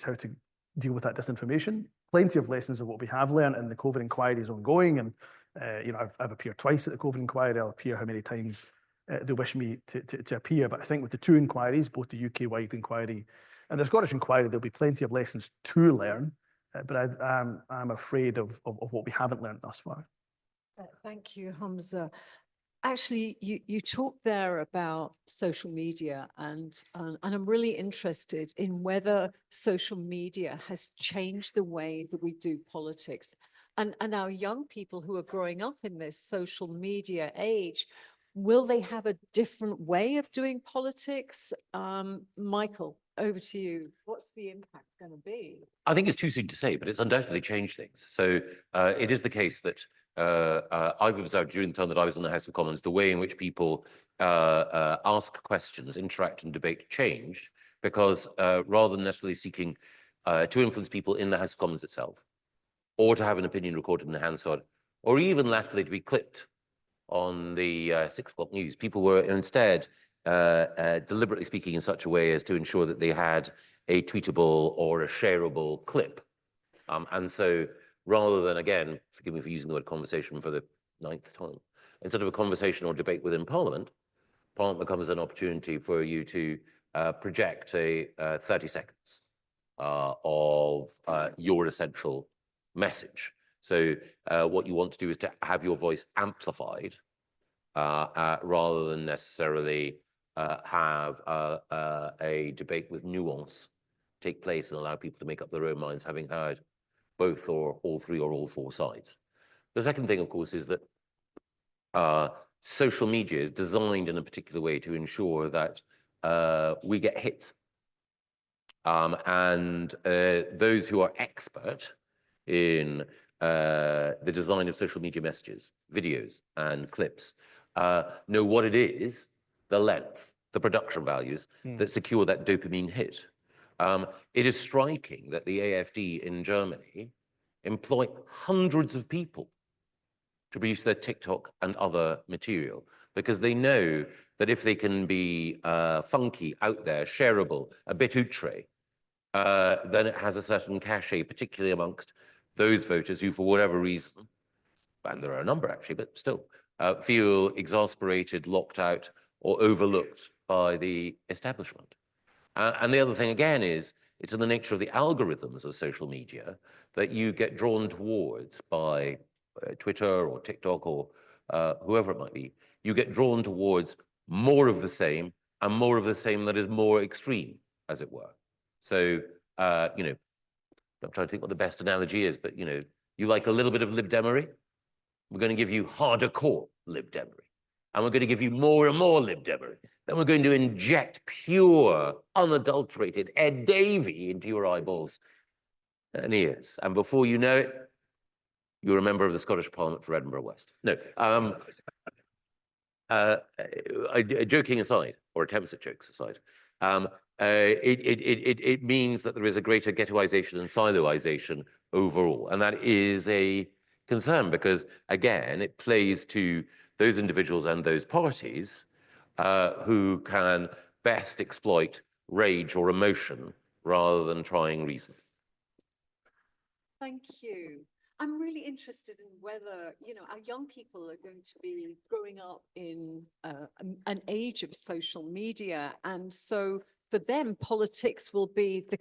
how to deal with that disinformation. Plenty of lessons of what we have learned, and the COVID inquiry is ongoing. And I've appeared twice at the COVID inquiry. I'll appear how many times they wish me to appear. But I think with the 2 inquiries, both the UK-wide inquiry and the Scottish inquiry, there'll be plenty of lessons to learn. But I'm afraid of what we haven't learned thus far. Thank you, Humza. Actually, you talked there about social media, and I'm really interested in whether social media has changed the way that we do politics. And our young people who are growing up in this social media age, will they have a different way of doing politics? Michael, over to you. What's the impact going to be? I think it's too soon to say, but it's undoubtedly changed things. So it is the case that I've observed during the time that I was in the House of Commons, the way in which people ask questions, interact and debate changed, because rather than necessarily seeking to influence people in the House of Commons itself, or to have an opinion recorded in Hansard, or even latterly to be clipped on the 6 o'clock news, people were instead deliberately speaking in such a way as to ensure that they had a tweetable or a shareable clip. And so rather than, again, forgive me for using the word conversation for the 9th time, instead of a conversation or debate within Parliament, Parliament becomes an opportunity for you to project a 30 seconds of your essential message. So what you want to do is to have your voice amplified rather than necessarily have a debate with nuance take place and allow people to make up their own minds, having heard both or all three or all four sides. The second thing, of course, is that social media is designed in a particular way to ensure that we get hits. And those who are expert in the design of social media messages, videos, and clips know what it is, the length, the production values that secure that dopamine hit. It is striking that the AfD in Germany employ hundreds of people to produce their TikTok and other material, because they know that if they can be funky, out there, shareable, a bit outre, then it has a certain cachet, particularly amongst those voters who, for whatever reason, and there are a number actually, but still, feel exasperated, locked out, or overlooked by the establishment. And the other thing, again, is it's in the nature of the algorithms of social media that you get drawn towards by Twitter or TikTok or whoever it might be. You get drawn towards more of the same, and more of the same that is more extreme, as it were. So, you know, I'm trying to think what the best analogy is, but, you know, you like a little bit of Lib Demery? We're going to give you harder core Lib Demery. And we're going to give you more and more Lib Demery. Then we're going to inject pure, unadulterated Ed Davey into your eyeballs and ears. And before you know it, you're a member of the Scottish Parliament for Edinburgh West. No, joking aside, or attempts at jokes aside, it means that there is a greater ghettoization and siloization overall. And that is a concern because, again, it plays to those individuals and those parties who can best exploit rage or emotion rather than trying reason. Thank you. I'm really interested in whether, you know, our young people are going to be growing up in an age of social media. And so for them, politics will be the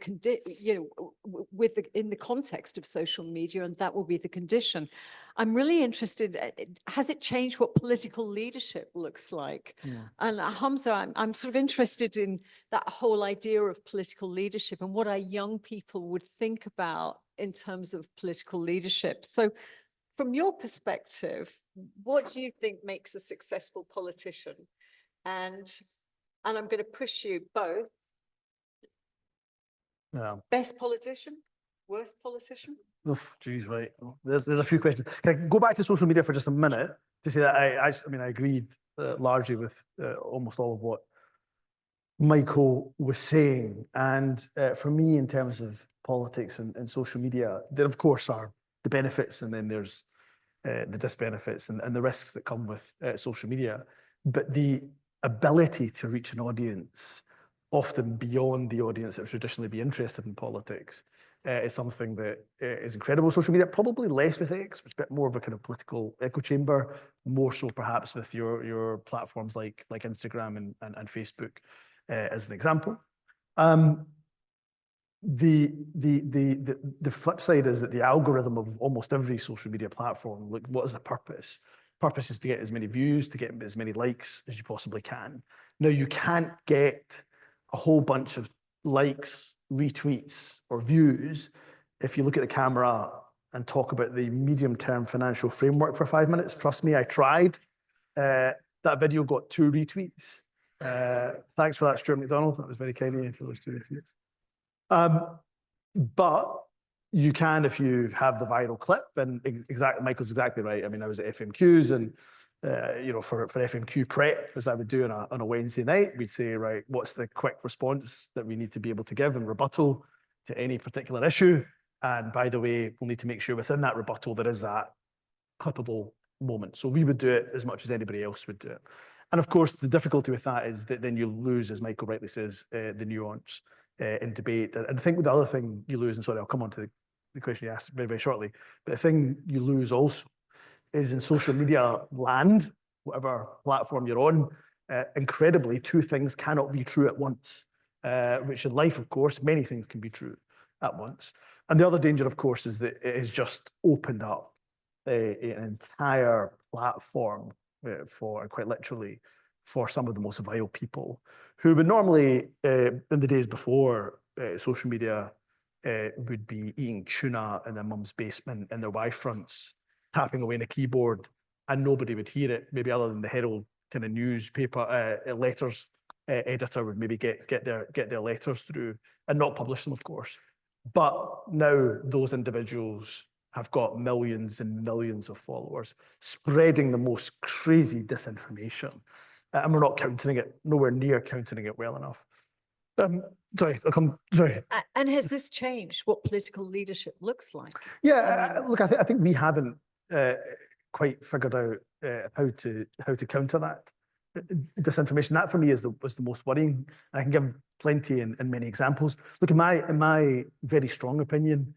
in the context of social media, and that will be the condition. I'm really interested, has it changed what political leadership looks like? Yeah. And Humza, I'm sort of interested in that whole idea of political leadership and what our young people would think about in terms of political leadership. So from your perspective, what do you think makes a successful politician? And I'm going to push you both. Yeah. Best politician, worst politician? Geez, right. There's a few questions. Can I go back to social media for just a minute to say that I mean, I agreed largely with almost all of what Michael was saying. And for me, in terms of politics and social media, there of course are the benefits, and then there's the disbenefits and the risks that come with social media. But the ability to reach an audience often beyond the audience that would traditionally be interested in politics is something that is incredible with social media, probably less with X, which is a bit more of a kind of political echo chamber, more so perhaps with your platforms like Instagram and Facebook as an example. The flip side is that the algorithm of almost every social media platform, like, what is the purpose? Purpose is to get as many views, to get as many likes as you possibly can. Now, you can't get a whole bunch of likes, retweets, or views if you look at the camera and talk about the medium-term financial framework for 5 minutes. Trust me, I tried. That video got 2 retweets. Thanks for that, Stuart McDonald. That was very kind of you for those 2 retweets. But you can, if you have the viral clip, and Michael's exactly right. I mean, I was at FMQs, and you know, for FMQ prep, as I would do on a Wednesday night, we'd say, right, what's the quick response that we need to be able to give in rebuttal to any particular issue? And by the way, we'll need to make sure within that rebuttal there is that clippable moment. So we would do it as much as anybody else would do it. And of course, the difficulty with that is that then you lose, as Michael rightly says, the nuance in debate. And I think the other thing you lose, and sorry, I'll come on to the question you asked very, very shortly, but the thing you lose also is in social media land, whatever platform you're on, incredibly, 2 things cannot be true at once. which in life, of course, many things can be true at once. And the other danger, of course, is that it has just opened up an entire platform for, quite literally, for some of the most vile people who would normally, in the days before social media, would be eating tuna in their mum's basement in their Y-fronts, tapping away on a keyboard, and nobody would hear it, maybe other than the Herald kind of newspaper letters editor would maybe get their letters through and not publish them, of course. But now those individuals have got millions and millions of followers, spreading the most crazy disinformation. And we're not countering it, nowhere near countering it well enough. Sorry. And has this changed what political leadership looks like? Yeah, look, I think we haven't quite figured out how to counter that disinformation. That for me was the most worrying. I can give plenty and many examples. Look, in my very strong opinion,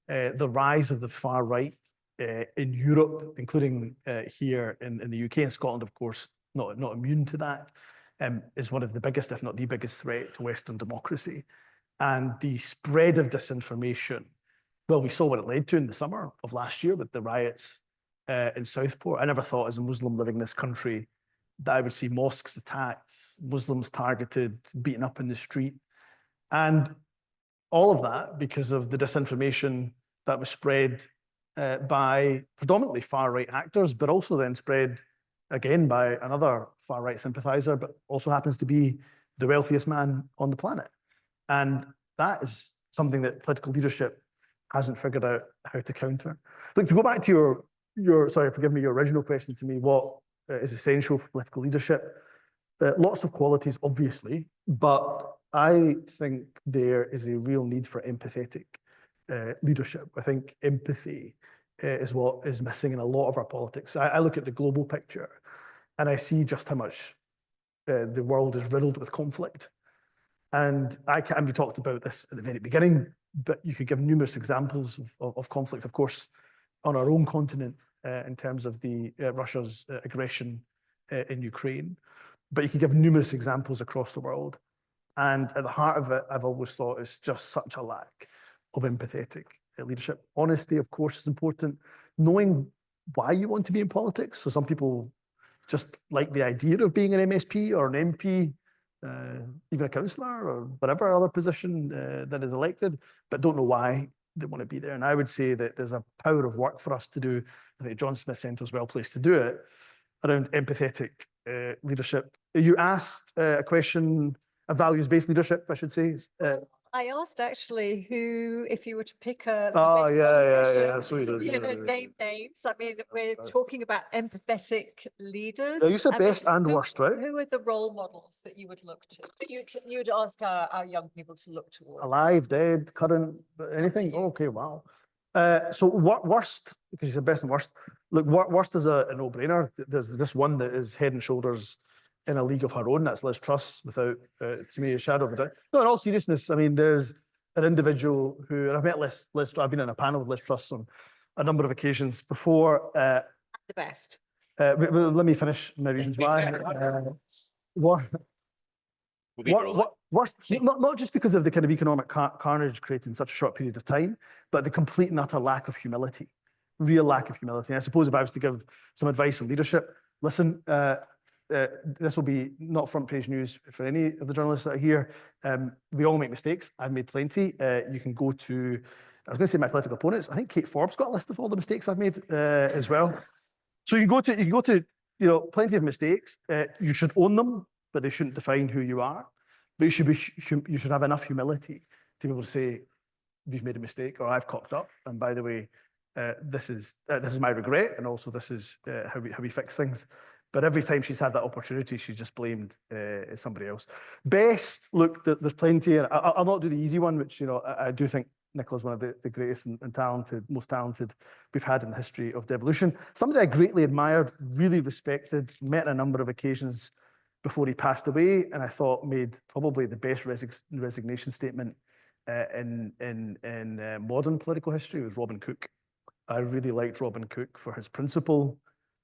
the rise of the far right in Europe, including here in the UK and Scotland, of course, not immune to that, is one of the biggest, if not the biggest threat to Western democracy. And the spread of disinformation, well, we saw what it led to in the summer of last year with the riots in Southport. I never thought as a Muslim living in this country that I would see mosques attacked, Muslims targeted, beaten up in the street. And all of that because of the disinformation that was spread by predominantly far-right actors, but also then spread again by another far-right sympathizer, but also happens to be the wealthiest man on the planet. And that is something that political leadership hasn't figured out how to counter. Look, to go back to your sorry, forgive me, your original question to me, what is essential for political leadership? Lots of qualities, obviously, but I think there is a real need for empathetic leadership. I think empathy is what is missing in a lot of our politics. I look at the global picture and I see just how much the world is riddled with conflict. And we talked about this at the very beginning, but you could give numerous examples of conflict, of course, on our own continent in terms of the Russia's aggression in Ukraine. But you could give numerous examples across the world. And at the heart of it, I've always thought it's just such a lack of empathetic leadership. Honesty, of course, is important. Knowing why you want to be in politics. So some people just like the idea of being an MSP or an MP, even a councillor or whatever other position that is elected, but don't know why they want to be there. And I would say that there's a power of work for us to do. I think John Smith Centre is well placed to do it around empathetic leadership. You asked a question, a values-based leadership, I should say. I asked actually who, if you were to pick a Oh, best yeah. politician, Sweet. you know, name names. I mean, we're talking about empathetic leaders. You said I mean, best and worst, right? Who are the role models that you would look to, that you'd ask our young people to look towards? Alive, dead, current, anything? Oh, okay, wow. So what worst, because you said best and worst, look, worst is a no-brainer. There's this one that is head and shoulders in a league of her own. That's Liz Truss, without, to me, a shadow of a doubt. No, in all seriousness, I mean, there's an individual who, and I've met Liz, I've been in a panel with Liz Truss on a number of occasions before. The best. Let me finish my reasons why. Worst, not just because of the kind of economic carnage created in such a short period of time, but the complete and utter lack of humility, real lack of humility. And I suppose if I was to give some advice on leadership, listen, this will be not front page news for any of the journalists that are here. We all make mistakes. I've made plenty. You can go to, I was going to say my political opponents. I think Kate Forbes got a list of all the mistakes I've made as well. So you go to, you know, plenty of mistakes. You should own them, but they shouldn't define who you are. But you should have enough humility to be able to say, you've made a mistake, or I've cocked up. And by the way, this is my regret, and also this is how we fix things. But every time she's had that opportunity, she's just blamed somebody else. Best, look, there's plenty. And I'll not do the easy one, which, you know, I do think Nicola's one of the greatest and most talented we've had in the history of devolution. Somebody I greatly admired, really respected, met on a number of occasions before he passed away, and I thought made probably the best resignation statement in modern political history was Robin Cook. I really liked Robin Cook for his principle,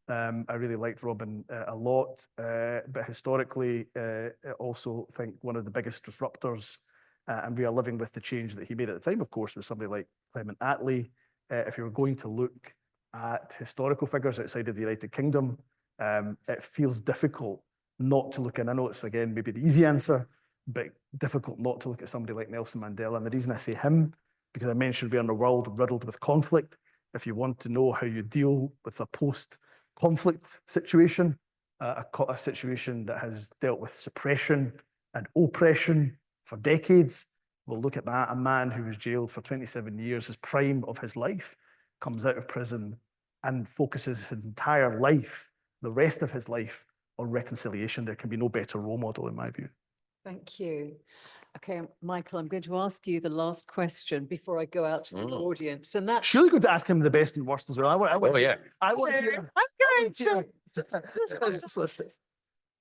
I really liked Robin a lot, but historically, I also think one of the biggest disruptors, and we are living with the change that he made at the time, of course, was somebody like Clement Attlee. If you were going to look at historical figures outside of the United Kingdom, it feels difficult not to look, and I know it's, again, maybe the easy answer, but difficult not to look at somebody like Nelson Mandela. And the reason I say him, because I mentioned we're in a world riddled with conflict. If you want to know how you deal with a post-conflict situation, a situation that has dealt with suppression and oppression for decades, we'll look at that. A man who was jailed for 27 years, his prime of his life, comes out of prison and focuses his entire life, the rest of his life, on reconciliation. There can be no better role model, in my view. Thank you. Okay, Michael, I'm going to ask you the last question before I go out to the audience, and that's... Surely going to ask him the best and worst as well. I want Oh, yeah. I want to hear. I'm going to.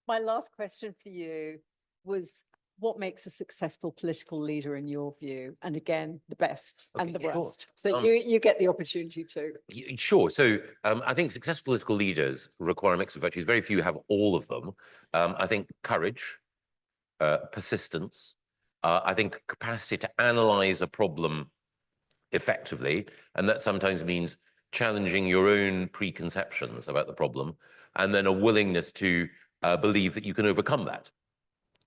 My last question for you was, what makes a successful political leader in your view? And again, the best and the Okay, sure. worst. So you get the opportunity to. Sure. So I think successful political leaders require a mix of virtues. Very few have all of them. I think courage, persistence, I think capacity to analyze a problem effectively, and that sometimes means challenging your own preconceptions about the problem, and then a willingness to believe that you can overcome that.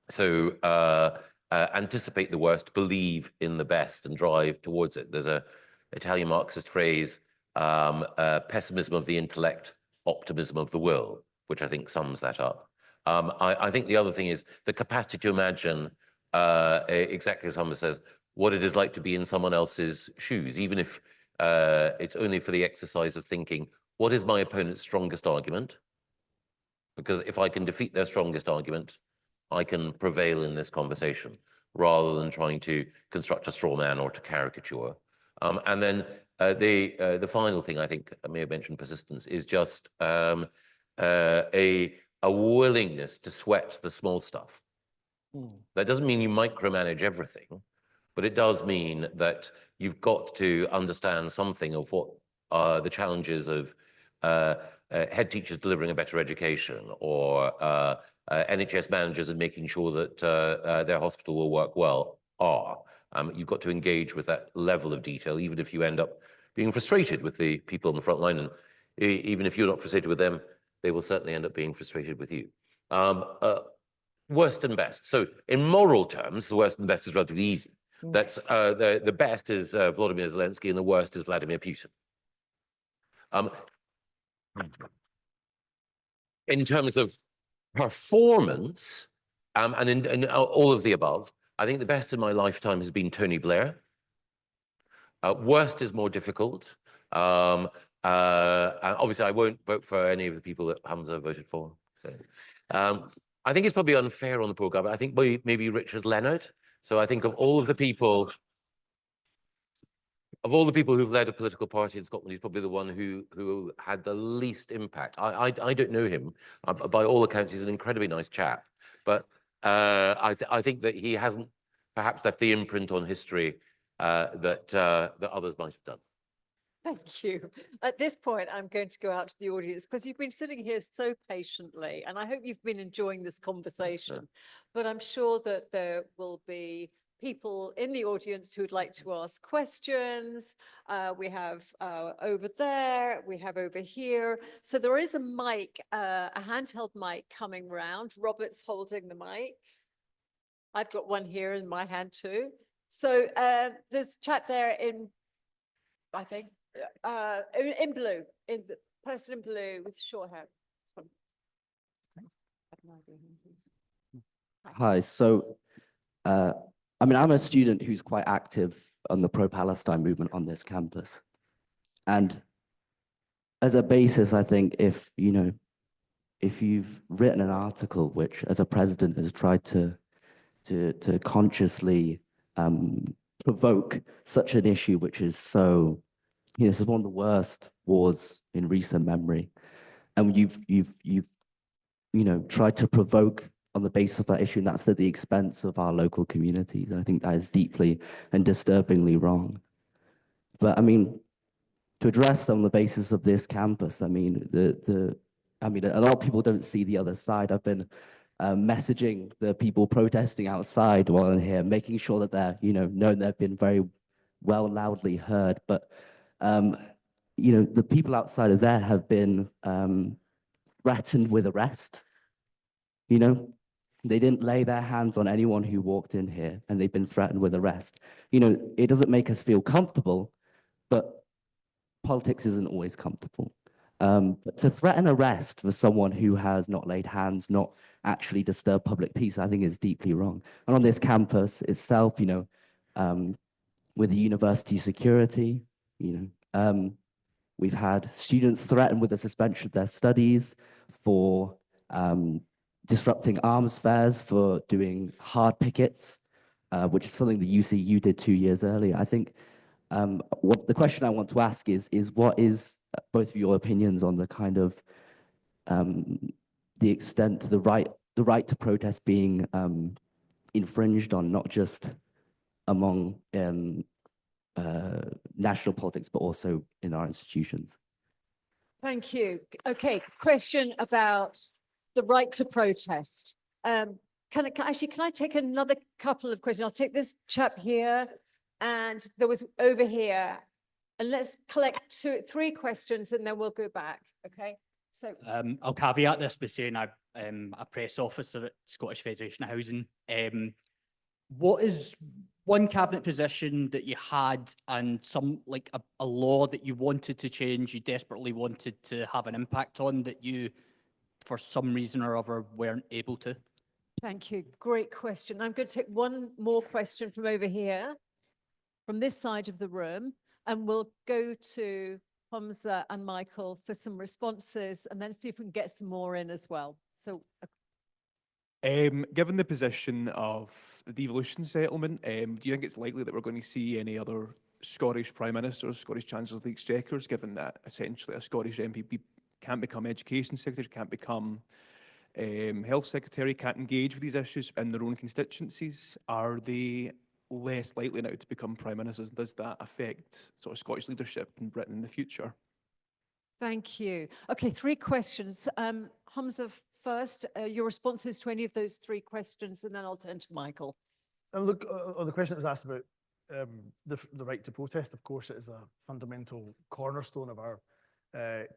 So anticipate the worst, believe in the best, and drive towards it. There's a Italian Marxist phrase, pessimism of the intellect, optimism of the will, which I think sums that up. I think the other thing is the capacity to imagine, exactly as Humza says, what it is like to be in someone else's shoes, even if it's only for the exercise of thinking, what is my opponent's strongest argument? Because if I can defeat their strongest argument, I can prevail in this conversation, rather than trying to construct a straw man or to caricature. And then the final thing, I think I may have mentioned persistence, is just a willingness to sweat the small stuff. That doesn't mean you micromanage everything, but it does mean that you've got to understand something of what are the challenges of head teachers delivering a better education, or NHS managers and making sure that their hospital will work well are. You've got to engage with that level of detail, even if you end up being frustrated with the people on the front line. And even if you're not frustrated with them, they will certainly end up being frustrated with you. Worst and best. So in moral terms, the worst and best is relatively easy. That's the best is Volodymyr Zelensky, and the worst is Vladimir Putin. In terms of performance, and in all of the above, I think the best in my lifetime has been Tony Blair. Worst is more difficult. And obviously, I won't vote for any of the people that Humza voted for. So, I think it's probably unfair on the poor guy, but I think maybe Richard Leonard. So I think of all of the people who've led a political party in Scotland, he's probably the one who had the least impact. I don't know him. By all accounts, he's an incredibly nice chap. But I think that he hasn't perhaps left the imprint on history that others might have done. Thank you. At this point, I'm going to go out to the audience, because you've been sitting here so patiently, and I hope you've been enjoying this conversation. But I'm sure that there will be people in the audience who would like to ask questions. We have over there, we have over here. So there is a mic, a handheld mic coming round. Robert's holding the mic. I've got one here in my hand too. So there's a chat there in, I think, in blue, in the person in blue with short hair. Hi, so I mean, I'm a student who's quite active on the pro-Palestine movement on this campus. And as a basis, I think if you've written an article which as a president has tried to consciously provoke such an issue, which is so, this is one of the worst wars in recent memory. And you've tried to provoke on the basis of that issue, and that's at the expense of our local communities. And I think that is deeply and disturbingly wrong. But I mean, to address on the basis of this campus, I mean, I mean, a lot of people don't see the other side. I've been messaging the people protesting outside while in here, making sure that they're, known they've been very well loudly heard. But, the people outside of there have been threatened with arrest. They didn't lay their hands on anyone who walked in here, and they've been threatened with arrest. It doesn't make us feel comfortable, but politics isn't always comfortable. But to threaten arrest for someone who has not laid hands, not actually disturbed public peace, I think is deeply wrong. And on this campus itself, with the university security, we've had students threatened with the suspension of their studies for disrupting arms fairs, for doing hard pickets, which is something the UCU did 2 years earlier. I think what the question I want to ask is what is both of your opinions on the kind of the extent to the right to protest being infringed on, not just among national politics, but also in our institutions? Thank you. Okay, question about the right to protest. Can I take another couple of questions? I'll take this chap here, and there was over here, and let's collect 3 questions, and then we'll go back. Okay. So I'll caveat this by saying I'm a press officer at Scottish Federation of Housing. What is one cabinet position that you had and some like a law that you wanted to change, you desperately wanted to have an impact on, that you, for some reason or other, weren't able to? thank you. Great question. I'm going to take one more question from over here, from this side of the room, and we'll go to Humza and Michael for some responses, and then see if we can get some more in as well. So given the position of the devolution settlement, do you think it's likely that we're going to see any other Scottish Prime Ministers, Scottish Chancellors of the Exchequers, given that essentially a Scottish MPP can't become Education Secretary, can't become Health Secretary, can't engage with these issues in their own constituencies? Are they less likely now to become Prime Ministers? Does that affect sort of Scottish leadership in Britain in the future? thank you. Okay, 3 questions. Humza first, your responses to any of those 3 questions, and then I'll turn to Michael. And look, on the question that was asked about the right to protest, of course, it is a fundamental cornerstone of our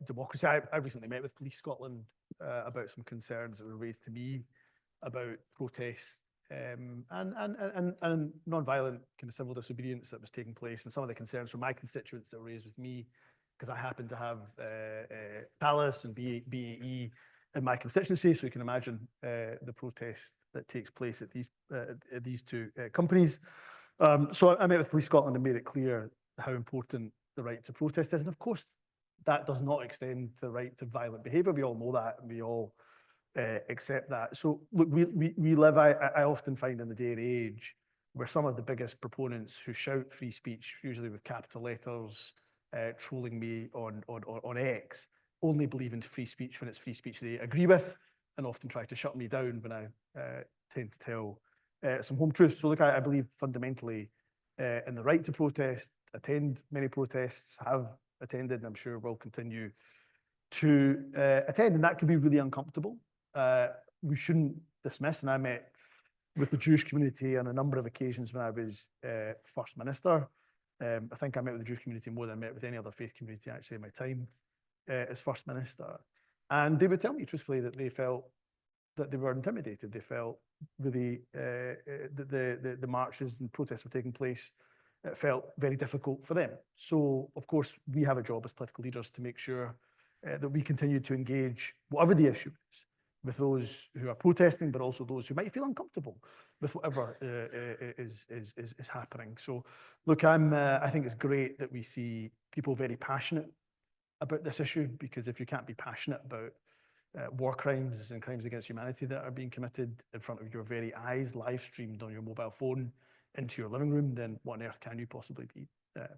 democracy. I recently met with Police Scotland about some concerns that were raised to me about protests and non-violent kind of civil disobedience that was taking place, and some of the concerns from my constituents that were raised with me, because I happen to have Palace and BAE in my constituency, so you can imagine the protest that takes place at these 2 companies. So I met with Police Scotland and made it clear how important the right to protest is, and of course that does not extend to the right to violent behaviour. We all know that, and we all accept that. So look, we live, I often find in the day and age where some of the biggest proponents who shout free speech, usually with capital letters, trolling me on X, only believe in free speech when it's free speech they agree with, and often try to shut me down when I tend to tell some home truths. So look, I believe fundamentally in the right to protest, attend many protests, have attended, and I'm sure will continue to attend, and that can be really uncomfortable. We shouldn't dismiss, and I met with the Jewish community on a number of occasions when I was First Minister. I think I met with the Jewish community more than I met with any other faith community actually in my time as First Minister. And they would tell me truthfully that they felt that they were intimidated. They felt really the marches and protests were taking place. It felt very difficult for them. So, of course, we have a job as political leaders to make sure that we continue to engage, whatever the issue is, with those who are protesting, but also those who might feel uncomfortable with whatever is happening. So, look, I think it's great that we see people very passionate about this issue, because if you can't be passionate about war crimes and crimes against humanity that are being committed in front of your very eyes, live streamed on your mobile phone into your living room, then what on earth can you possibly be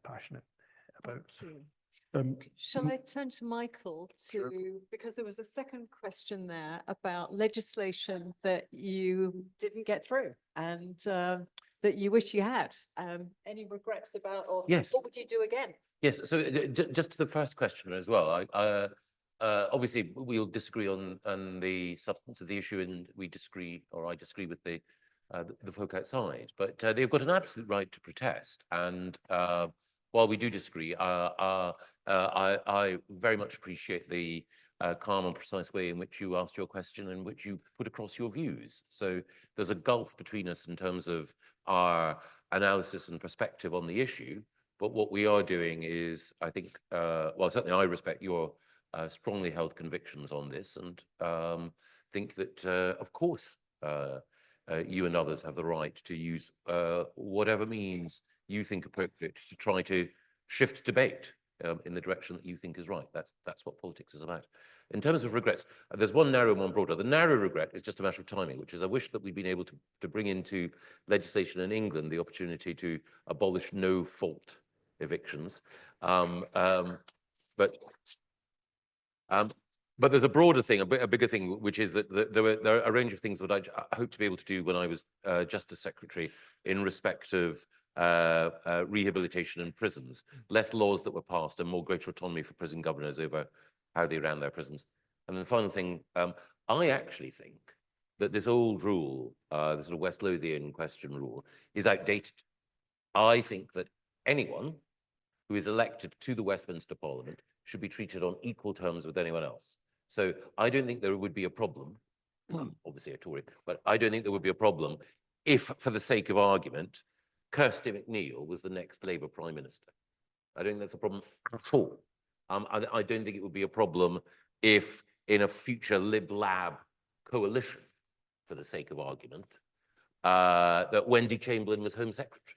passionate about? Shall I turn to Michael Sure. because there was a second question there about legislation that you didn't get through and that you wish you had. Any regrets about, or Yes. what would you do again? Yes, so just to the first question as well, obviously, we'll disagree on the substance of the issue, and we disagree, or I disagree with the folk outside. But they've got an absolute right to protest. And while we do disagree, I very much appreciate the calm and precise way in which you asked your question and which you put across your views. So there's a gulf between us in terms of our analysis and perspective on the issue. But what we are doing is, I think, well, certainly I respect your strongly held convictions on this, and think that, of course, you and others have the right to use whatever means you think appropriate to try to shift debate in the direction that you think is right. That's what politics is about. In terms of regrets, there's one narrow and one broader. The narrow regret is just a matter of timing, which is I wish that we'd been able to bring into legislation in England the opportunity to abolish no-fault evictions. But there's a broader thing, a bigger thing, which is that there are a range of things that I hope to be able to do when I was Justice Secretary in respect of rehabilitation in prisons, less laws that were passed and more greater autonomy for prison governors over how they ran their prisons. And then the final thing, I actually think that this old rule, the sort of West Lothian question rule, is outdated. I think that anyone who is elected to the Westminster Parliament should be treated on equal terms with anyone else. So I don't think there would be a problem, obviously a Tory, but I don't think there would be a problem if, for the sake of argument, Kirsty McNeil was the next Labour Prime Minister. I don't think that's a problem at all. I don't think it would be a problem if, in a future Lib-Lab coalition, for the sake of argument, that Wendy Chamberlain was Home Secretary.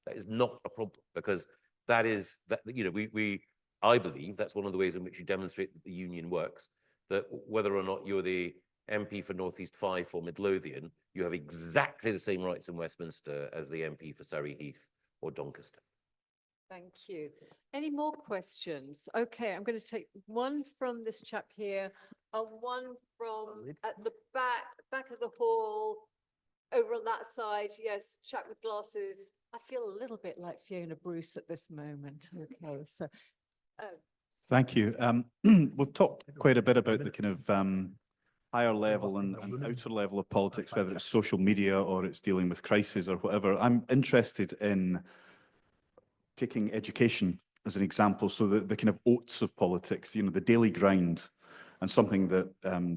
That is not a problem, because that is, you know, I believe that's one of the ways in which you demonstrate that the union works, that whether or not you're the MP for North East Fife or Midlothian, you have exactly the same rights in Westminster as the MP for Surrey Heath or Doncaster. Thank you. Any more questions? Okay, I'm going to take one from this chap here and one from at the back of the hall, over on that side. Yes, chap with glasses. I feel a little bit like Fiona Bruce at this moment. Okay, so. Thank you. We've talked quite a bit about the kind of higher level and outer level of politics, whether it's social media or it's dealing with crises or whatever. I'm interested in taking education as an example. So the kind of oats of politics, you know, the daily grind, and something that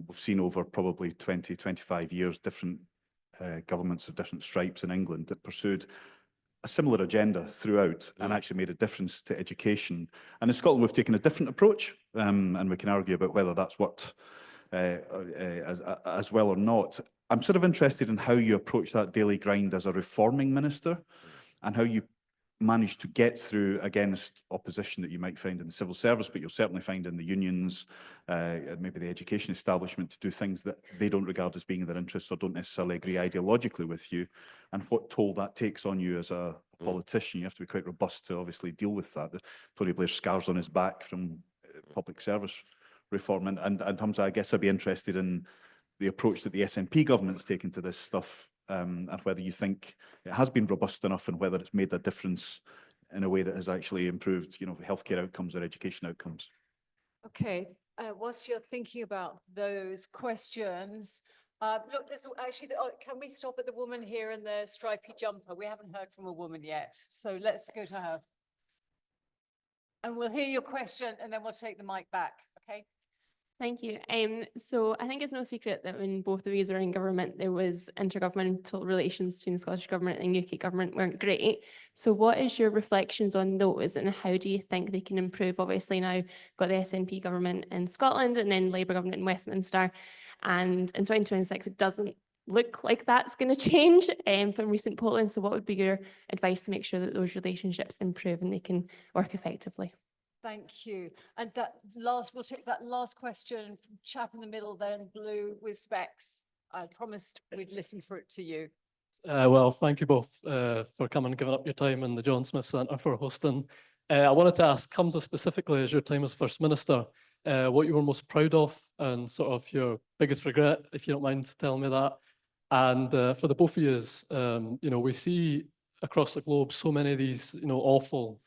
we've seen over probably 20, 25 years, different governments of different stripes in England that pursued a similar agenda throughout and actually made a difference to education. And in Scotland, we've taken a different approach, and we can argue about whether that's worked as well or not. I'm sort of interested in how you approach that daily grind as a reforming minister, and how you manage to get through against opposition that you might find in the civil service, but you'll certainly find in the unions, maybe the education establishment, to do things that they don't regard as being in their interests or don't necessarily agree ideologically with you, and what toll that takes on you as a politician. You have to be quite robust to obviously deal with that. Tony Blair's scars on his back from public service reform. And Humza, I guess I'd be interested in the approach that the SNP government's taken to this stuff, and whether you think it has been robust enough, and whether it's made a difference in a way that has actually improved, you know, healthcare outcomes or education outcomes. Okay, whilst you're thinking about those questions, look, there's actually, can we stop at the woman here in the stripy jumper? We haven't heard from a woman yet, so let's go to her. And we'll hear your question and then we'll take the mic back, okay? Thank you. So I think it's no secret that when both of you were in government, there was intergovernmental relations between the Scottish Government and UK Government weren't great. So what is your reflections on those, and how do you think they can improve? Obviously now we've got the SNP government in Scotland and then Labour government in Westminster. And in 2026, it doesn't look like that's going to change from recent polling. So what would be your advice to make sure that those relationships improve and they can work effectively? Thank you. And that last, we'll take that last question from chap in the middle there in blue with specs. I promised we'd listen for it to you. Well, thank you both for coming and giving up your time, and the John Smith Centre for hosting. I wanted to ask Humza specifically, as your time as First Minister, what you were most proud of and sort of your biggest regret, if you don't mind telling me that. And for the both of you, you know, we see across the globe so many of these, you know, awful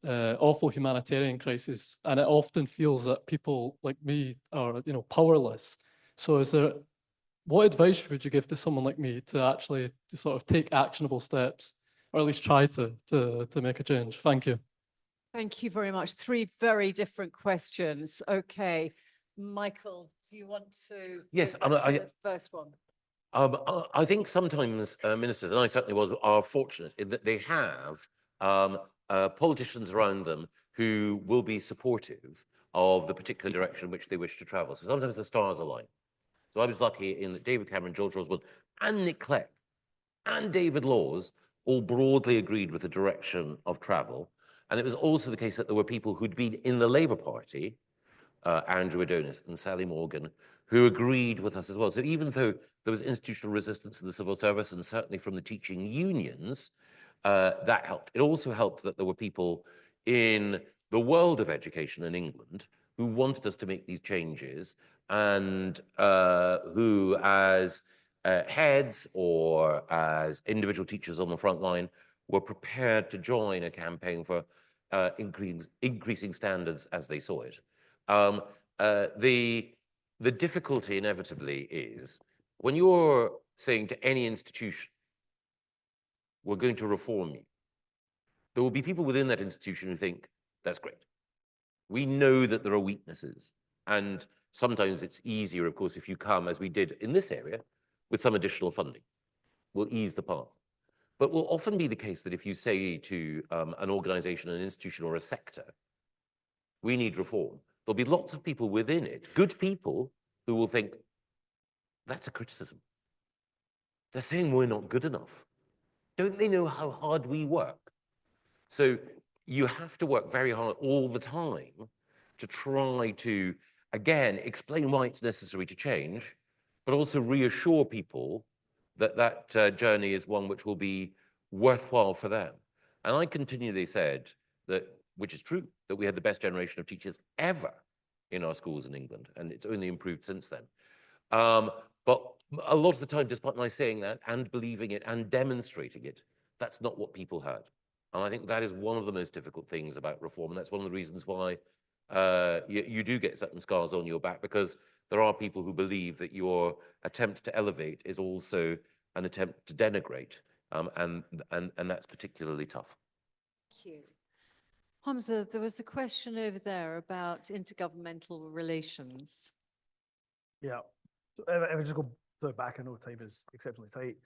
awful humanitarian crisis, and it often feels that people like me are, powerless. So what advice would you give to someone like me to actually to sort of take actionable steps, or at least try to make a change? Thank you. Thank you very much. Three very different questions. Okay, Michael, do you want to? Yes, go back to the first one. I think sometimes ministers, and I certainly are fortunate in that they have politicians around them who will be supportive of the particular direction in which they wish to travel. So sometimes the stars align. So I was lucky in that David Cameron, George Osborne, and Nick Clegg, and David Laws all broadly agreed with the direction of travel. And it was also the case that there were people who'd been in the Labour Party, Andrew Adonis and Sally Morgan, who agreed with us as well. So even though there was institutional resistance in the civil service and certainly from the teaching unions, that helped. It also helped that there were people in the world of education in England who wanted us to make these changes and who, as heads or as individual teachers on the front line, were prepared to join a campaign for increasing standards as they saw it. The difficulty inevitably is when you're saying to any institution, we're going to reform you, there will be people within that institution who think, that's great. We know that there are weaknesses. And sometimes it's easier, of course, if you come, as we did in this area, with some additional funding. We'll ease the path. But will often be the case that if you say to an organization, an institution, or a sector, we need reform, there'll be lots of people within it, good people, who will think, that's a criticism. They're saying we're not good enough. Don't they know how hard we work? So you have to work very hard all the time to try to, again, explain why it's necessary to change, but also reassure people that that journey is one which will be worthwhile for them. And I continually said that, which is true, that we had the best generation of teachers ever in our schools in England, and it's only improved since then. But a lot of the time, despite my saying that and believing it and demonstrating it, that's not what people heard. And I think that is one of the most difficult things about reform. And that's one of the reasons why you do get certain scars on your back, because there are people who believe that your attempt to elevate is also an attempt to denigrate. And that's particularly tough. Thank you. Humza, there was a question over there about intergovernmental relations. Yeah. So if I just go back, I know time is exceptionally tight,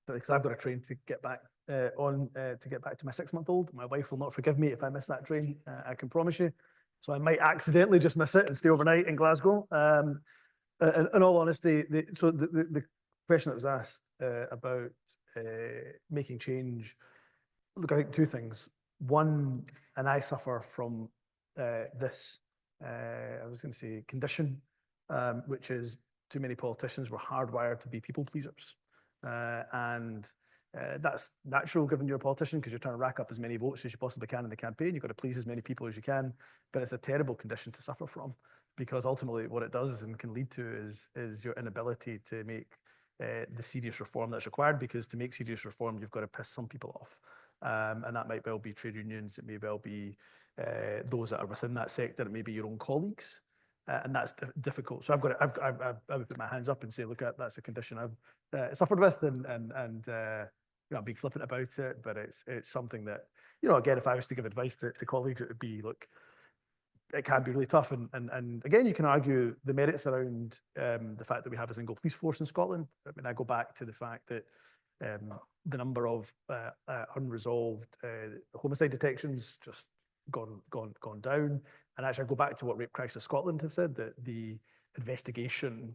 because I've got a train to get back to get back to my 6-month-old. My wife will not forgive me if I miss that train, I can promise you. So I might accidentally just miss it and stay overnight in Glasgow. In all honesty, the question that was asked about making change, look, I think two things. One, and I suffer from this, I was going to say condition, which is too many politicians were hardwired to be people pleasers. And that's natural given you're a politician, because you're trying to rack up as many votes as you possibly can in the campaign. You've got to please as many people as you can, but it's a terrible condition to suffer from, because ultimately what it does and can lead to is your inability to make the serious reform that's required, because to make serious reform, you've got to piss some people off. And that might well be trade unions, it may well be those that are within that sector, it may be your own colleagues. And that's difficult. So I would put my hands up and say, look, that's a condition I've suffered with, and I'm being flippant about it, but it's something that, again, if I was to give advice to colleagues, it would be, look, it can be really tough. And again, you can argue the merits around the fact that we have a single police force in Scotland. I mean, I go back to the fact that the number of unresolved homicide detections just gone down. And actually, I go back to what Rape Crisis Scotland have said, that the investigation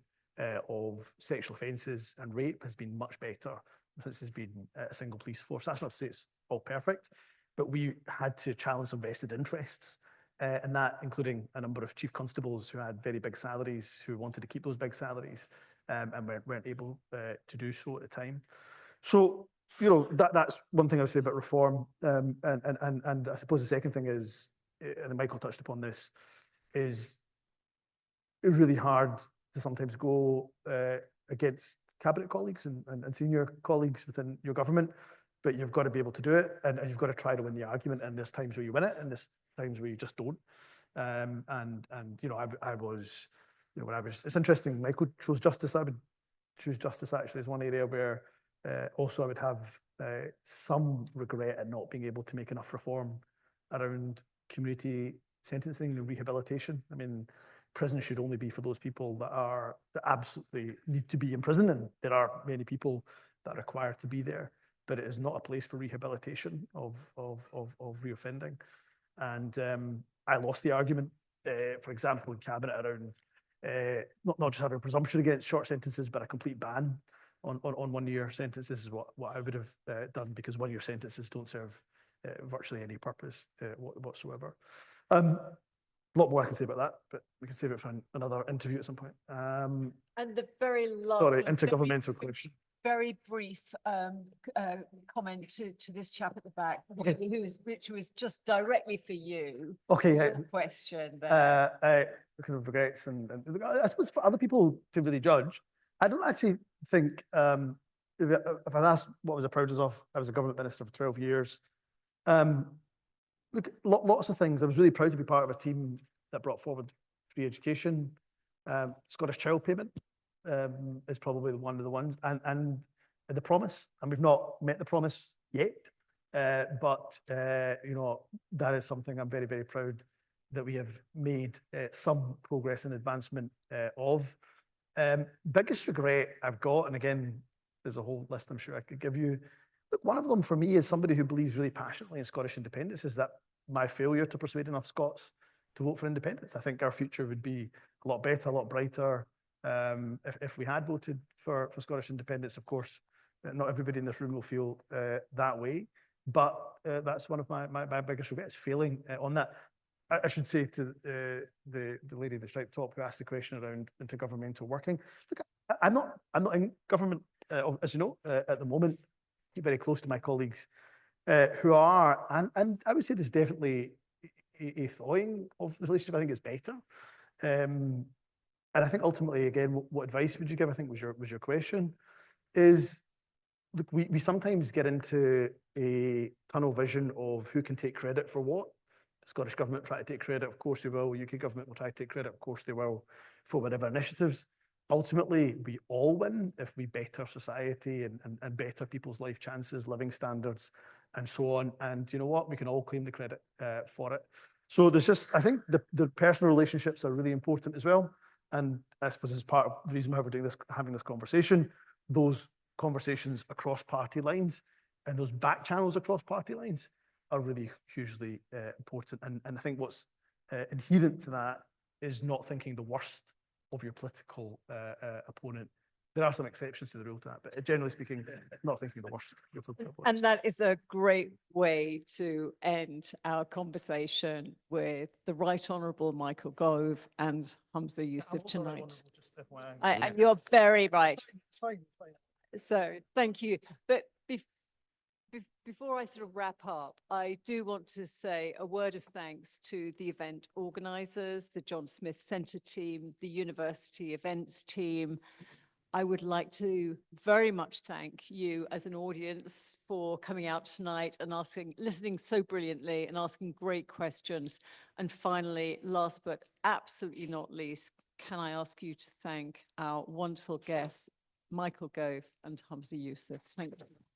of sexual offences and rape has been much better since there's been a single police force. That's not to say it's all perfect, but we had to challenge some vested interests, and that including a number of chief constables who had very big salaries, who wanted to keep those big salaries, and weren't able to do so at the time. So, that's one thing I would say about reform. And I suppose the second thing is, and Michael touched upon this, is it's really hard to sometimes go against cabinet colleagues and senior colleagues within your government. but you've got to be able to do it, and you've got to try to win the argument. And there's times where you win it, and there's times where you just don't. And you know, I was, you know, when I was, it's interesting. Michael chose justice. I would choose justice actually as one area where also I would have some regret at not being able to make enough reform around community sentencing and rehabilitation. I mean, prison should only be for those people that absolutely need to be in prison, and there are many people that are required to be there, but it is not a place for rehabilitation of reoffending. And I lost the argument, for example, in Cabinet around not just having a presumption against short sentences, but a complete ban on 1 year sentences is what I would have done, because 1 year sentences don't serve virtually any purpose whatsoever. A lot more I can say about that, but we can save it for another interview at some point. And the very last. Sorry, intergovernmental question. Very brief comment to this chap at the back, Okay. which was just directly for you. Okay, Your question there. Kind of regrets and I suppose for other people to really judge, I don't actually think if I asked what was I proudest of, I was a government minister for 12 years. Look, lots of things. I was really proud to be part of a team that brought forward free education. Scottish child payment is probably one of the ones, and the promise. And we've not met the promise yet, but you know, that is something I'm very, very proud that we have made some progress and advancement of. Biggest regret I've got, and again, there's a whole list I'm sure I could give you. Look, one of them for me, is somebody who believes really passionately in Scottish independence, is that my failure to persuade enough Scots to vote for independence. I think our future would be a lot better, a lot brighter if we had voted for Scottish independence. Of course, not everybody in this room will feel that way, but that's one of my biggest regrets, failing on that. I should say to the lady at the striped top who asked the question around intergovernmental working. Look, I'm not in government, as you know, at the moment. Keep very close to my colleagues who are, and I would say there's definitely a thawing of the relationship. I think it's better, and I think ultimately, again, what advice would you give? I think was your question. Is look, we sometimes get into a tunnel vision of who can take credit for what. The Scottish government try to take credit, of course they will. UK government will try to take credit, of course they will, for whatever initiatives. Ultimately, we all win if we better society and better people's life chances, living standards, and so on. And you know what? We can all claim the credit for it. So there's just, I think the personal relationships are really important as well. And I suppose as part of the reason why we're doing this, having this conversation, those conversations across party lines and those back channels across party lines are really hugely important. And I think what's inherent to that is not thinking the worst of your political opponent. There are some exceptions to the rule to that, but generally speaking, not thinking the worst of your political opponent. And that is a great way to end our conversation with the Right Honourable Michael Gove and Humza Yousaf tonight. You're very right. It's fine. So thank you. But before I sort of wrap up, I do want to say a word of thanks to the event organisers, the John Smith Centre team, the university events team. I would like to very much thank you as an audience for coming out tonight and listening so brilliantly and asking great questions. And finally, last but absolutely not least, can I ask you to thank our wonderful guests, Michael Gove and Humza Yousaf. Thank you.